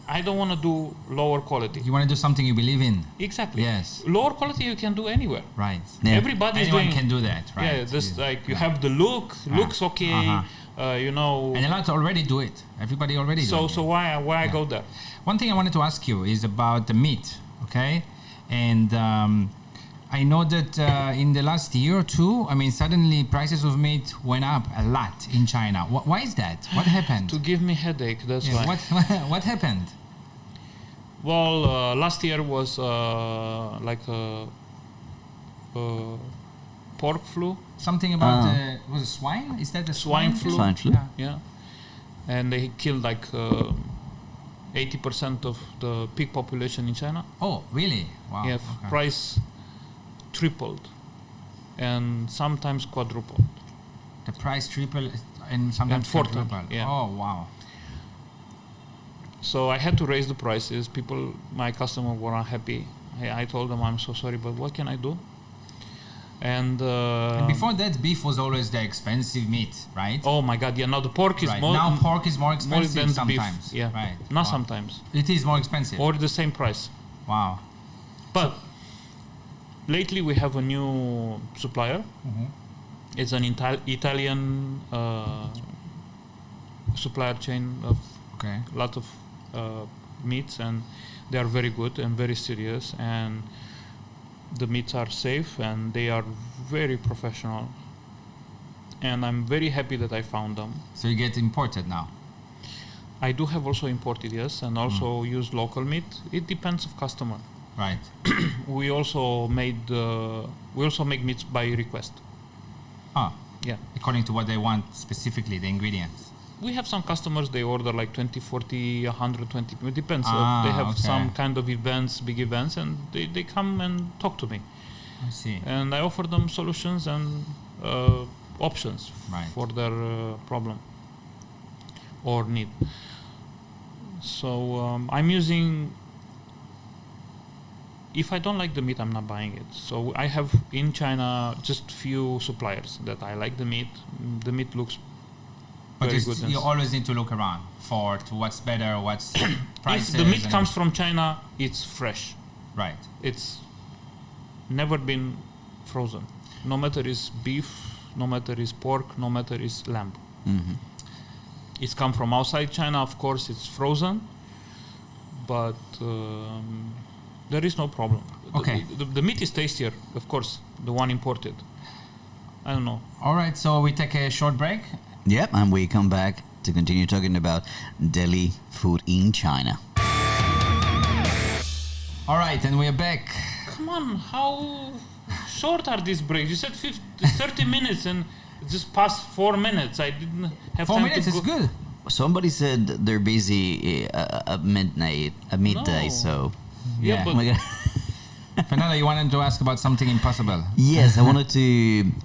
I don't want to do lower quality. You want to do something you believe in. Exactly. Yes. Lower quality you can do anywhere. Right. Yeah. Everybody's Anyone doing. can do that, right? Yeah, this Yeah. like you have the looks okay, you know. And a lot already do it. Everybody already So doing it. why I go there? One thing I wanted to ask you is about the meat, okay? And I know that in the last year or two, I mean, suddenly prices of meat went up a lot in China. Why is that? What happened? To give me headache, that's why. What happened? Well, last year was like a pork flu. Something about was it swine? Is that the Swine flu? Swine flu. Yeah. And they killed like 80% of the pig population in China. Oh, really? Wow. Yeah, okay. price tripled and sometimes quadrupled. The price triple and sometimes And quadruple. quadruple, yeah. Oh, wow. So I had to raise the prices. People, my customers were unhappy. I told them, I'm so sorry, but what can I do? And before that, beef was always the expensive meat, right? oh my God, yeah. Now the pork is right. more. Now pork is more more expensive than the sometimes. beef. Yeah, Right. not Wow. sometimes, It is more expensive. or the same price. Wow. But lately we have a new supplier. Mhm. It's an Italian supplier chain of Okay. a lot of meats, and they are very good and very serious, and the meats are safe and they are very professional, and I'm very happy that I found them. So you get imported now. I do have also imported, yes, and also use local meat. It depends of customer. Right. We also make meats by request. Ah, Yeah, according to what they want specifically, the ingredients. we have some customers, they order like 20, 40, 120. It depends. Ah, They have okay. some kind of events, big events, and they come and talk to me. I see. And I offer them solutions and options Right. for their problem or need. So I'm using. If I don't like the meat, I'm not buying it. So I have in China just few suppliers that I like the meat. The meat looks But very it's- good. you always need to look around to what's better, what's prices. If the meat and- comes from China, it's fresh. Right. It's never been frozen. No matter is beef, no matter is pork, no matter is lamb. Mm-hmm. It's come from outside China, of course. It's frozen, but there is no problem. Okay. The meat is tastier, of course. The one imported. I don't know. All right. So we take a short break. Yep, and we come back to continue talking about Delhi food in China. All right, and we're back. Come on, how short are these breaks? You said 30 minutes and it just passed 4 minutes. I didn't have 4 time minutes to is go. good. Somebody said they're busy at midday, No. so Yeah, Yeah. oh my God. Fernando, you wanted to ask about something impossible. Yes, I wanted to,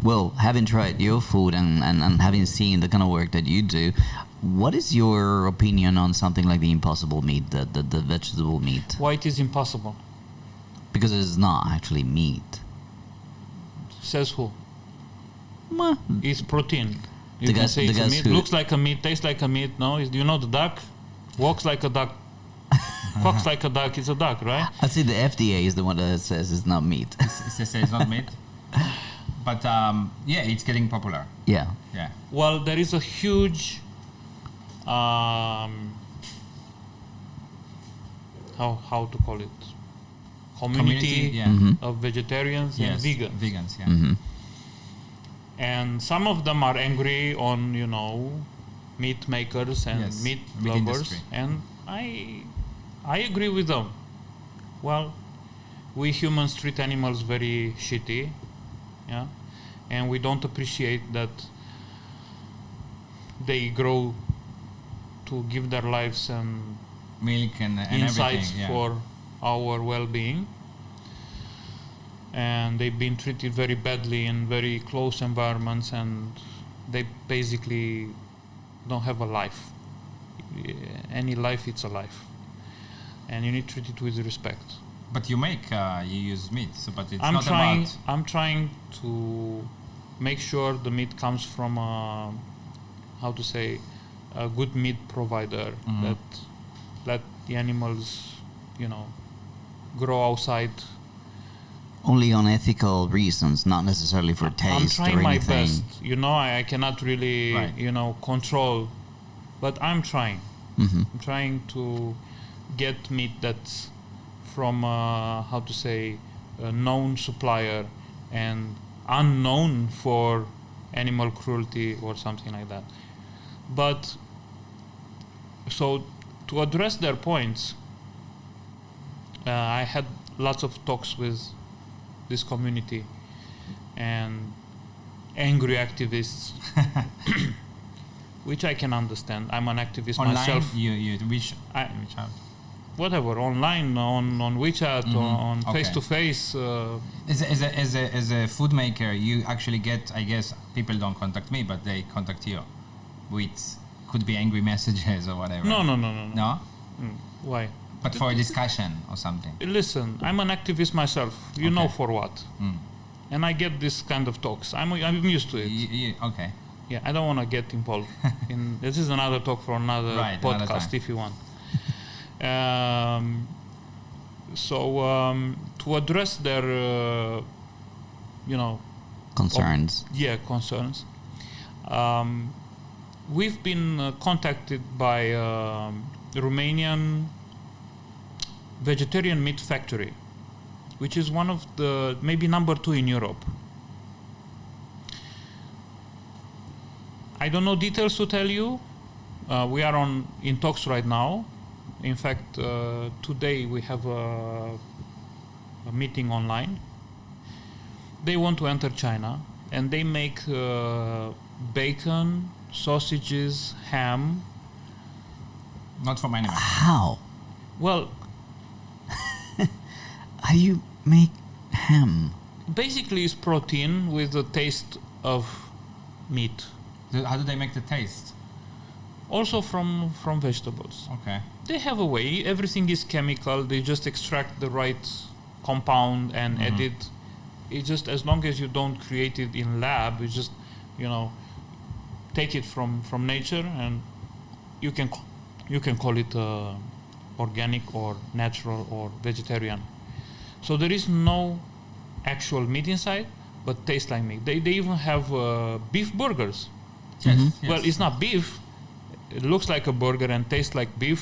well, having tried your food and having seen the kind of work that you do, what is your opinion on something like the impossible meat, the vegetable meat? Why it is impossible? Because it's not actually meat. Says who? Meh. It's protein. You The can guys- say the it's a guys meat, who- looks like a meat, tastes like a meat. No, you know the duck walks like a duck, quacks like a duck. It's a duck, right? I'd say the FDA is the one that says it's not meat. It's not meat. But yeah, it's getting popular. Yeah. Yeah. Well, there is a huge how to call it community yeah. Mhm. of vegetarians Yes. and vegans. Vegans, yeah. Mm-hmm. And some of them are angry on meat makers and Yes, meat meat lovers, industry. and I agree with them. Well, we humans treat animals very shitty, yeah, and we don't appreciate that they grow to give their lives and Milk and insights everything. Yeah. for our well-being, and they've been treated very badly in very close environments, and they basically don't have a life. Any life, it's a life, and you need to treat it with respect. But you use meat, so but it's I'm not trying. about. I'm trying to make sure the meat comes from a good meat provider Mhm. that let the animals, grow outside. Only on ethical reasons, not necessarily for I'm taste trying or my anything. best. I cannot really, Right. control, but I'm trying. Mm-hmm. I'm trying to get meat that's from a known supplier and unknown for animal cruelty or something like that. But so to address their points, I had lots of talks with this community and angry activists, which I can understand. I'm an activist Online, myself. you reach out. Whatever, online, on WeChat, on Okay. face-to-face. As a food maker, you actually get, I guess, people don't contact me, but they contact you with, could be angry messages or whatever. No. No? Why? But for a discussion or something. Listen, I'm an activist myself. You know Okay. for what. Mm. And I get this kind of talks. I'm used to it. Okay. Yeah, I don't want to get involved. This is another talk for another Right, another podcast time. if you want. To address their, Concerns. concerns, we've been contacted by the Romanian vegetarian meat factory, which is one of the maybe number 2 in Europe. I don't know details to tell you. We are in talks right now. In fact, today we have a meeting online. They want to enter China, and they make bacon, sausages, ham. Not from animals. How? Well, How do you make ham? basically it's protein with the taste of meat. How do they make the taste? Also from vegetables. Okay. They have a way. Everything is chemical. They just extract the right compound and edit. It's just as long as you don't create it in lab, you just, take it from nature, and you can call it organic or natural or vegetarian. So there is no actual meat inside, but tastes like meat. They even have beef burgers. Yes, Mhm. yes. Well, it's not beef. It looks like a burger and tastes like beef,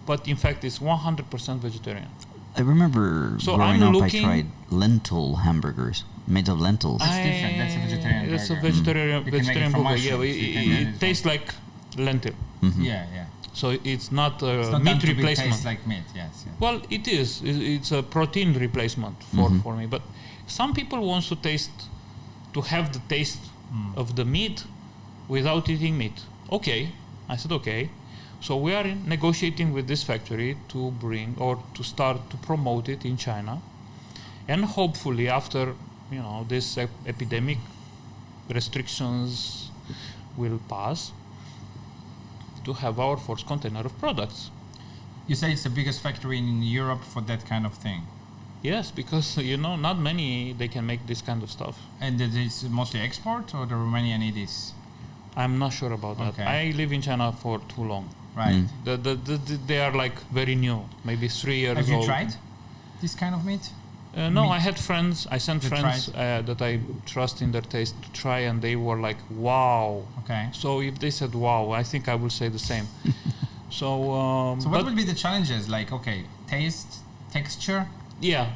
but in fact it's 100% vegetarian. I remember So growing I'm up, looking- I tried lentil hamburgers made of lentils. That's different. That's a vegetarian That's a burger. vegetarian You can make it vegetarian from burger. Yeah, mushrooms. You can get it it tastes like lentil. Mhm. Yeah. So it's not It's a not meat done to be replacement. taste like meat. Yes. Well, it is. It's a protein replacement for me. But some people want to have the taste of the meat without eating meat. Okay, I said okay. So we are negotiating with this factory to bring or to start to promote it in China, and hopefully after this epidemic restrictions will pass, to have our first container of products. You say it's the biggest factory in Europe for that kind of thing, Yes, because not many they can make this kind of stuff. and it is mostly export, or the Romanian it is I'm not sure about that. Okay. I live in China for too long. right. They are like very new, maybe 3 years Have you old. tried this kind of meat? No, meat? I had friends. I sent You friends that I trust in their taste to try, and they were like, "Wow!" Okay. So if they said "Wow," I think I will say the same. So, So what but will be the challenges? Like, okay, taste, texture, yeah,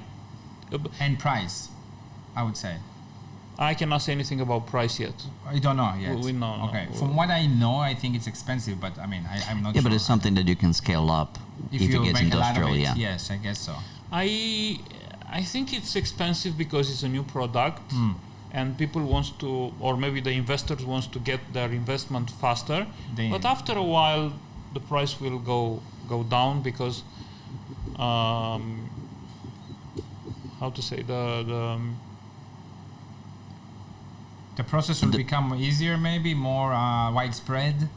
and price, I would say. I cannot say anything about price yet. I don't know yet. We know, no. Okay. From what I know, I think it's expensive, but I mean, I'm not Yeah, sure. but it's something that you can scale up if you it gets make a lot of industrial. it, Yeah. Yes, I guess so. I think it's expensive because it's a new product, and people wants to, or maybe the investors wants to get their investment faster. But after a while, the price will go down because, how to say, the process will become easier, maybe more widespread.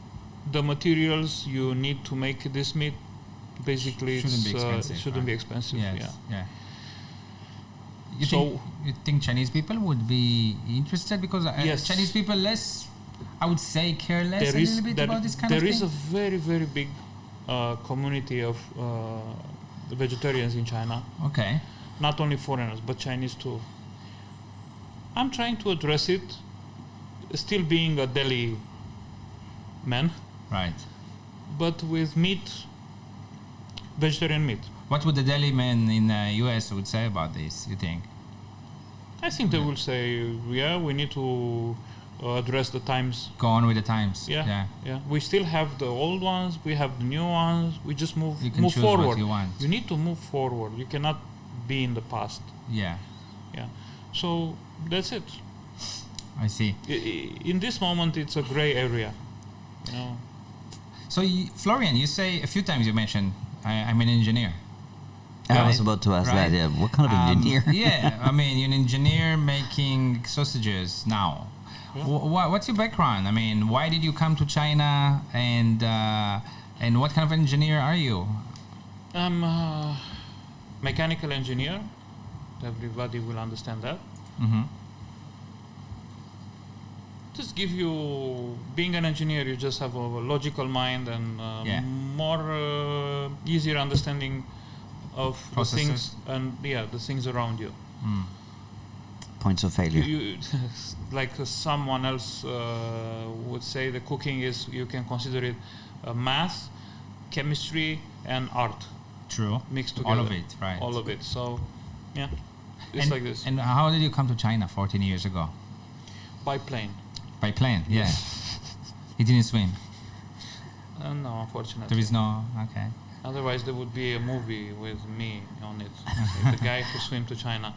the materials you need to make this meat, basically, Shouldn't be expensive, shouldn't be right? expensive. Yes. Yeah. You So- think Chinese people would be interested because Yes. Chinese people I would say, care less a little bit about this kind of there thing. is a very, very big community of vegetarians in China. Okay. Not only foreigners, but Chinese too. I'm trying to address it, still being a Deli man, Right. but with meat, vegetarian meat. What would the deli men in the US would say about this, you think? I think they will say, yeah, we need to address the times. Go on with the times. Yeah. We still have the old ones, we have the new ones. We just You can move choose forward. what you want. You need to move forward. You cannot be in the past. Yeah, Yeah. So that's it. I see. In this moment, it's a gray area. You know. So, Florian, you say a few times you mentioned I'm an engineer. I was Right. about to ask Right. that. Yeah, what kind of engineer? Yeah, I mean, you're an engineer making sausages now. Yeah. What's your background? I mean, why did you come to China, and what kind of engineer are you? I'm a mechanical engineer. Everybody will understand that. Mm-hmm. Just give you, being an engineer, you just have a logical mind and Yeah. more easier understanding of the Processes. things and the things around you. Mm. Points of failure. You like someone else would say, the cooking is, you can consider it math, chemistry, and art True. mixed together. All of it, right? All of it. So, yeah, it's and, like this. And how did you come to China 14 years ago? By plane. By plane, yeah. You didn't swim. No, unfortunately. There is no. Okay. Otherwise, there would be a movie with me on it. Like the guy who swam to China.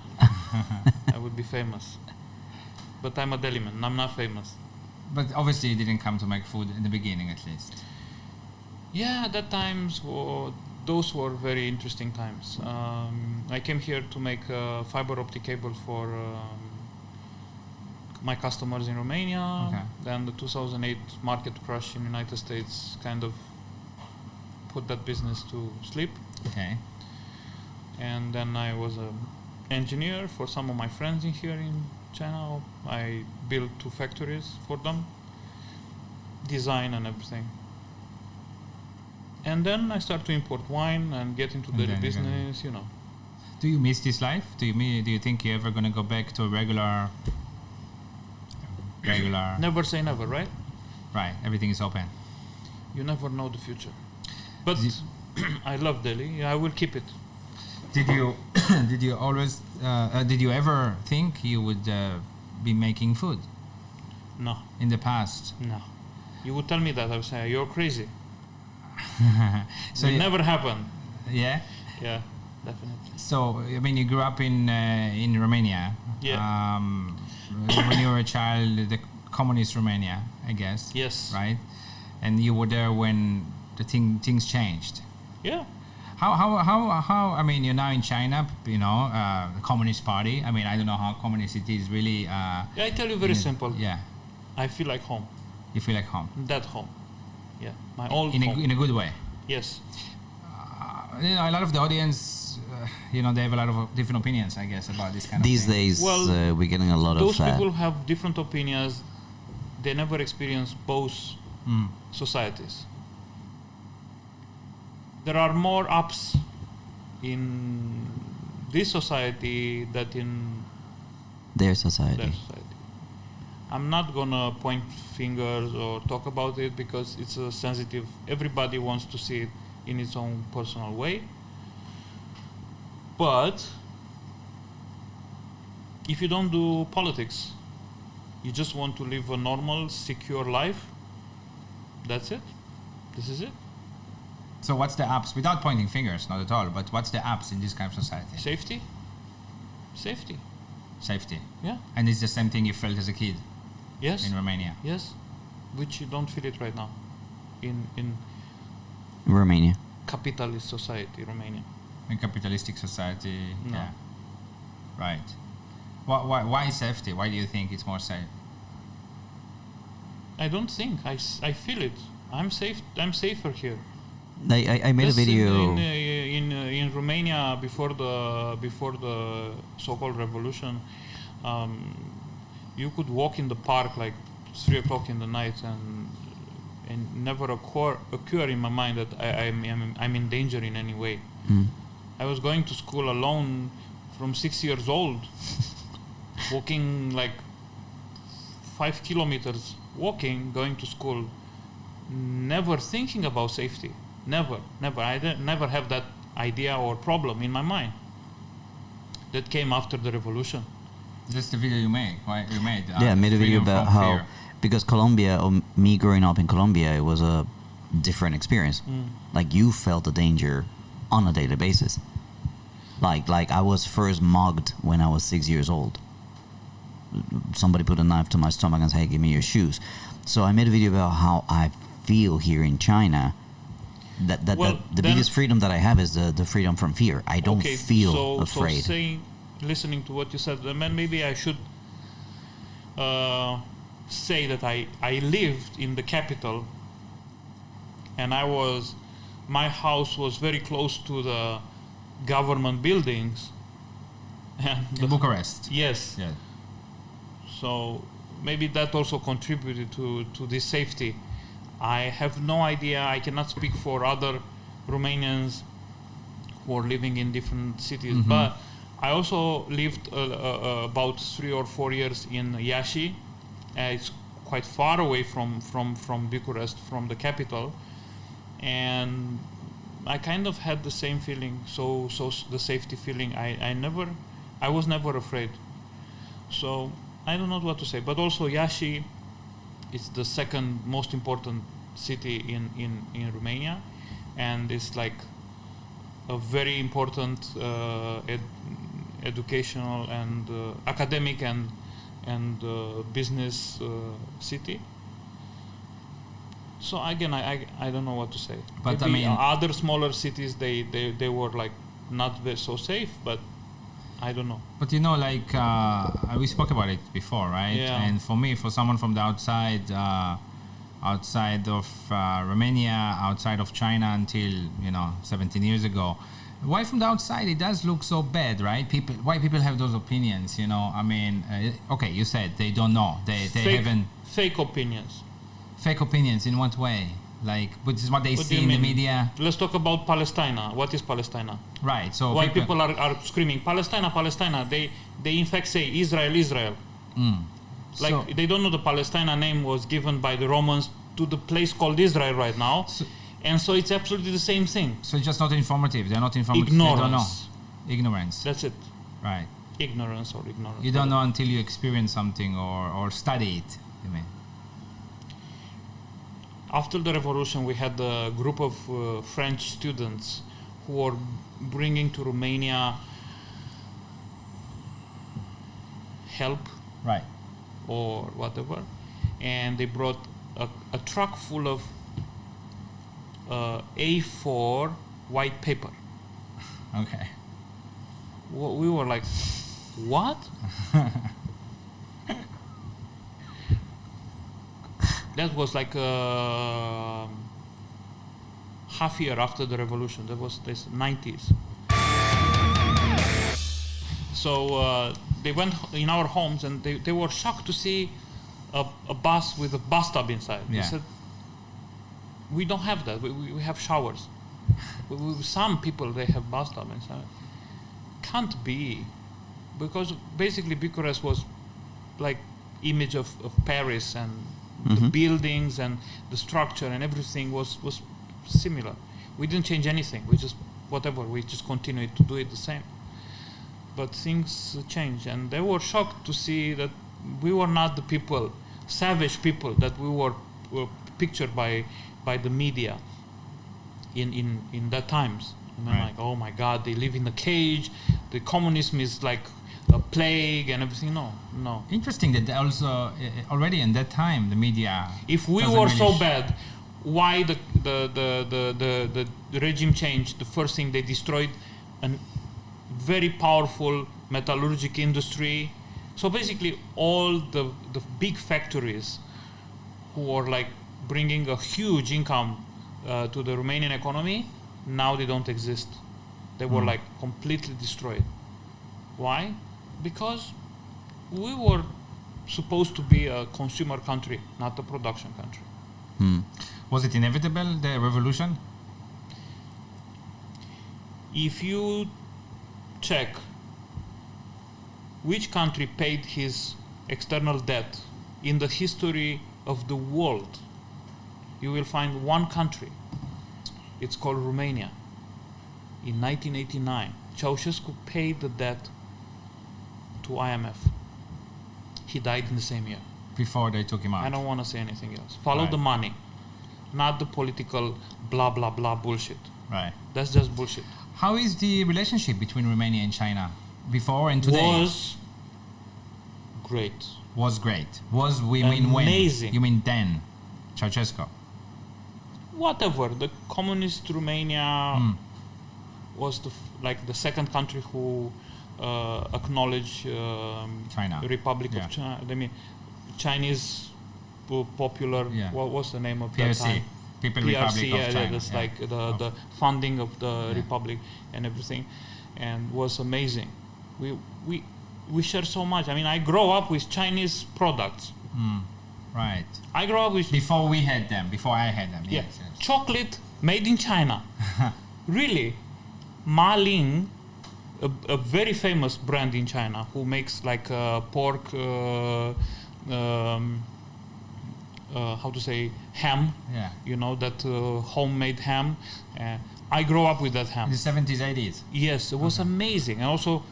I would be famous. But I'm a deli man. I'm not famous. But obviously, you didn't come to make food in the beginning, at least. Yeah, at that times, those were very interesting times. I came here to make fiber optic cable for my customers in Romania. Okay. Then the 2008 market crash in the United States kind of put that business to sleep. Okay. And then I was an engineer for some of my friends in here in China. I built 2 factories for them, design and everything. And then I started to import wine and get into And the then you business, you know. Do you miss this life? Do you think you're ever gonna go back to a regular? Never say never, right? Right. Everything is open. You never know the future. But Did- I love Delhi. I will keep it. Did you did you always did you ever think you would be making food No, in the past? no. You would tell me that, I would say, you're crazy. So It you- never happened. yeah. Yeah, definitely. So I mean, you grew up in Romania. Yeah. When you were a child, the communist Romania, I guess. Yes. Right. And you were there when the things changed. Yeah. How? I mean, you're now in China. You know, the Communist Party. I mean, I don't know how communist it is really. Yeah, I tell you very simple. Yeah. I feel like home. You feel like home. That home. Yeah. My old In home. a good way. Yes. You know, a lot of the audience, you know, they have a lot of different opinions, I guess, about this kind These of thing. days, Well, we're getting a lot Those of. people have different opinions. They never experience both Mm. societies. There are more ups in this society than in their society. their society. I'm not gonna point fingers or talk about it because it's a sensitive. Everybody wants to see it in its own personal way. But if you don't do politics, you just want to live a normal, secure life. That's it. This is it. So what's the apps, without pointing fingers, not at all, but what's the apps in this kind of society? Safety. Safety. Safety. Yeah. And it's the same thing you felt as a kid Yes. in Romania. Yes. Which you don't feel it right now. In Romania. capitalist society, Romania. In capitalistic society, No. yeah. Right. Why safety? Why do you think it's more safe? I don't think. I feel it. I'm safe. I'm safer here. I made a Just video. in Romania before the so-called revolution. You could walk in the park like 3 o'clock in the night and never occur in my mind that I'm in danger in any way. Mm. I was going to school alone from 6 years old, walking like 5 kilometers, going to school, never thinking about safety. Never. I never have that idea or problem in my mind that came after the revolution. Just the video you made, right? You made. Yeah, I made a video Freedom about from how, Fear. because Colombia, or me growing up in Colombia, it was a different experience. Like you felt the danger on a daily basis. Like I was first mugged when I was 6 years old. Somebody put a knife to my stomach and said, "Hey, give me your shoes." So I made a video about how I feel here in China. Well, The then- biggest freedom that I have is the freedom from fear. I don't feel afraid. So listening to what you said, then maybe I should say that I lived in the capital, and my house was very close to the government buildings. And In Bucharest. Yes. Yeah. So maybe that also contributed to this safety. I have no idea. I cannot speak for other Romanians who are living in different cities. But I also lived about 3 or 4 years in Iași. It's quite far away from Bucharest, from the capital. And I kind of had the same feeling. So the safety feeling. I was never afraid. So I don't know what to say. But also Iași, it's the second most important city in Romania, and it's like a very important educational and academic and business city. So again, I don't know what to say. But Maybe I mean, other smaller cities they were like not so safe, but I don't know. but you know, like we spoke about it before, right? Yeah. And for me, for someone from the outside of Romania, outside of China until 17 years ago, why from the outside it does look so bad, right? Why people have those opinions? I mean, okay, you said they don't know, they haven't Fake opinions. fake opinions in what way? Like, which is what they What do see you in the mean? media, Let's talk about Palestine. What is Palestine? right? So Why people are screaming Palestine? They in fact say Israel. Like So- they don't know the Palestine name was given by the Romans to the place called Israel right now, and so it's absolutely the same thing. So it's just not informative. They're not informative. They don't know. Ignorance. Ignorance. That's it. Right. Ignorance or ignorance. You don't know until you experience something or study it. You mean? After the revolution, we had a group of French students who were bringing to Romania help Right. or whatever, and they brought a truck full of A4 white paper. Okay. We were like, what? That was like half year after the revolution. That was this 90s. So they went in our homes and they were shocked to see a bus with a bathtub inside. Yeah. They said, we don't have that. We have showers. Some people, they have bathtub inside. Can't be. Because basically Bucharest was like image of Paris, and the buildings and the structure and everything was similar. We didn't change anything. We just continued to do it the same. But things changed, and they were shocked to see that we were not the people, savage people that we were pictured by the media in that times. And I'm Right. like, oh my God, they live in a cage. The communism is like a plague and everything. No. Interesting that also already in that time the media. If we doesn't were really so bad, why the regime changed? The first thing, they destroyed a very powerful metallurgic industry. So basically all the big factories who are like bringing a huge income to the Romanian economy, now they don't exist. They were like completely destroyed. Why? Because we were supposed to be a consumer country, not a production country. Was it inevitable, the revolution? If you check which country paid his external debt in the history of the world, you will find one country. It's called Romania. in 1989, Ceausescu paid the debt to IMF. He died in the same year. Before they took him out. I don't want to say anything else. Follow Right. the money, not the political blah blah blah bullshit. Right. That's just bullshit. How is the relationship between Romania and China before and today? Was great. Was great. Was we mean when? Amazing. You mean then? Ceausescu. Whatever. The communist Romania Hmm. was like the second country who acknowledged China. Republic Yeah. of China. I mean, Chinese popular. Yeah. What was the name of that PRC. time? People PRC, Republic of China. that's yeah. like the funding of the Yeah. republic and everything, and was amazing. We share so much. I mean, I grow up with Chinese products. Right. I grew up with Before we had them. Before I had them. yeah, Yes. yes. chocolate made in China. Really, Ma Ling, a very famous brand in China who makes like pork. How to say ham? Yeah. You know that homemade ham. I grew up with that ham. In the 70s, 80s. Yes, it was amazing, and also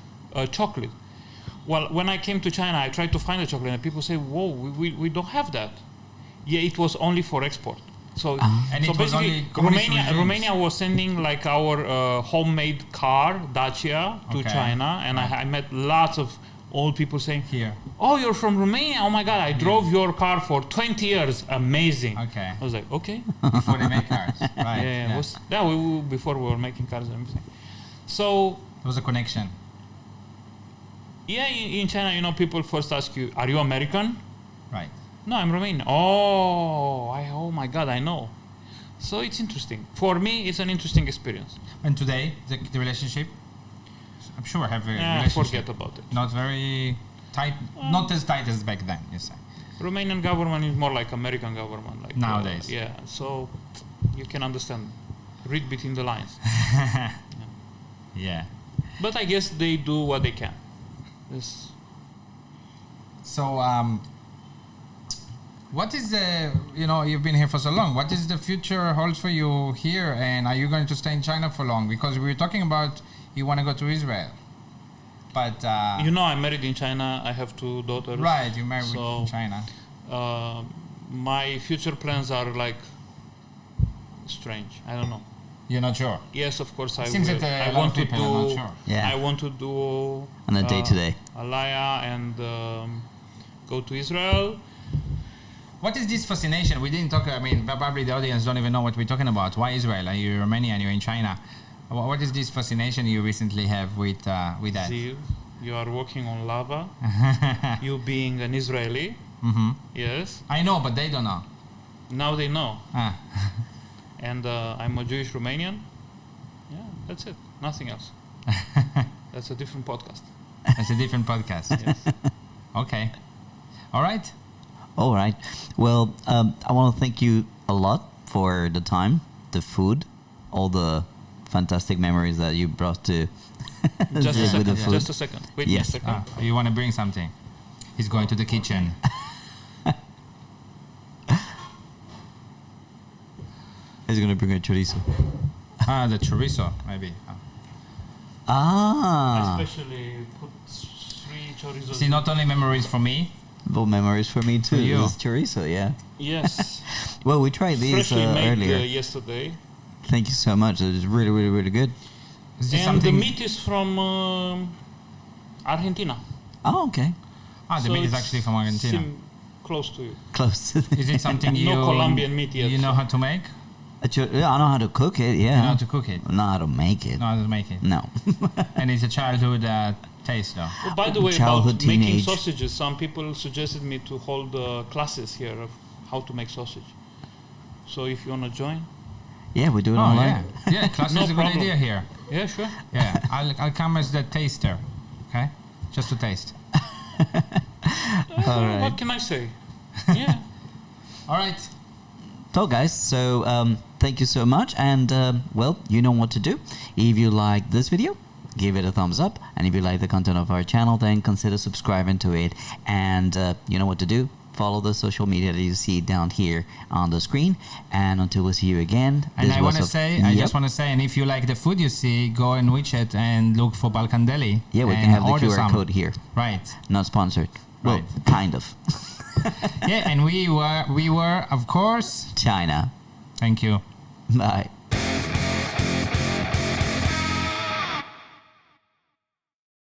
chocolate. Well, when I came to China, I tried to find a chocolate, and people say, "Whoa, we don't have that." Yeah, it was only for export. So, And so it was only basically, communist regimes. Romania was sending like our homemade car Dacia to Okay. China, and Right. I met lots of old people saying, Here. "Oh, you're from Romania? Oh my God, I drove your car for 20 years. Amazing." Okay. I was like, "Okay." Before they make cars. Right. Yeah, before we were making cars and everything. So There was a connection. yeah, in China, you know, people first ask you, "Are you American?" Right. No, I'm Romanian. Oh my God, I know. So it's interesting. For me, it's an interesting experience. And today, the relationship, I'm sure have a Yeah, relationship. forget about it. Not very tight, not as tight as back then, you say. Romanian government is more like American government. Like Nowadays. yeah, so you can understand. Read between the lines. Yeah. But I guess they do what they can. This, So, what is the, you've been here for so long, what is the future holds for you here, and are you going to stay in China for long? Because we were talking about you want to go to Israel. But, you know, I'm married in China. I have 2 daughters. right, you're married So, in China. My future plans are like strange. I don't know. You're not sure? Yes, of course I Seems will. that I a lot want of to people are not do. sure. Yeah. I want to do On a day-to-day. Alaya and go to Israel. What is this fascination? We didn't talk, probably the audience don't even know what we're talking about. Why Israel? Are you Romanian? You're in China. What is this fascination you recently have with that? Ziv, you are walking on lava. You being an Israeli. Mm-hmm. Yes. I know, but they don't know. Now they know. Ah. And I'm a Jewish Romanian. Yeah, that's it. Nothing else. That's a different podcast. It's a different podcast. Yes. Okay. All right. All right. Well, I want to thank you a lot for the time, the food, all the fantastic memories that you brought to Just a with second. the food. Just a second. Wait Yes. a second. You want to bring something? He's going to the kitchen. He's going to bring a chorizo. The chorizo, maybe. Ah, Especially put 3 chorizos. See, not only memories for me. well, memories for me too. For you. This chorizo, yeah. Yes. Well, we tried these Freshly made earlier. yesterday. Thank you so much. It was really, really, really good. Is this And the something? meat is from Argentina. Oh, okay. The So meat is it's actually from Argentina. Close to you. Close to Is it something you? No Colombian meat yet. You know how to make? Yeah, I know how to cook it, yeah. You know how to cook it? I know how to make it. No, how to make it. No. And it's a childhood taste, though. Oh, by the way, Childhood, about making teenage. sausages, some people suggested me to hold classes here of how to make sausage. So if you want to join, Yeah, we do it Oh, online. yeah. Yeah, class No is a good problem. idea here. yeah, sure. Yeah, I'll come as the taster, okay? Just to taste. All right. What can I say? Yeah. All right. So, guys, so thank you so much. And, well, you know what to do. If you like this video, give it a thumbs up. And if you like the content of our channel, then consider subscribing to it. And you know what to do. follow the social media that you see down here on the screen. And until we see you again. And I want to say, I just want to say, and if you like the food you see, go on WeChat and look for Balkan Deli. Yeah, we and can have the order QR some. code here. Right. Not sponsored. Well, Right. kind of. Yeah, and we were, of course. China. Thank you. Bye.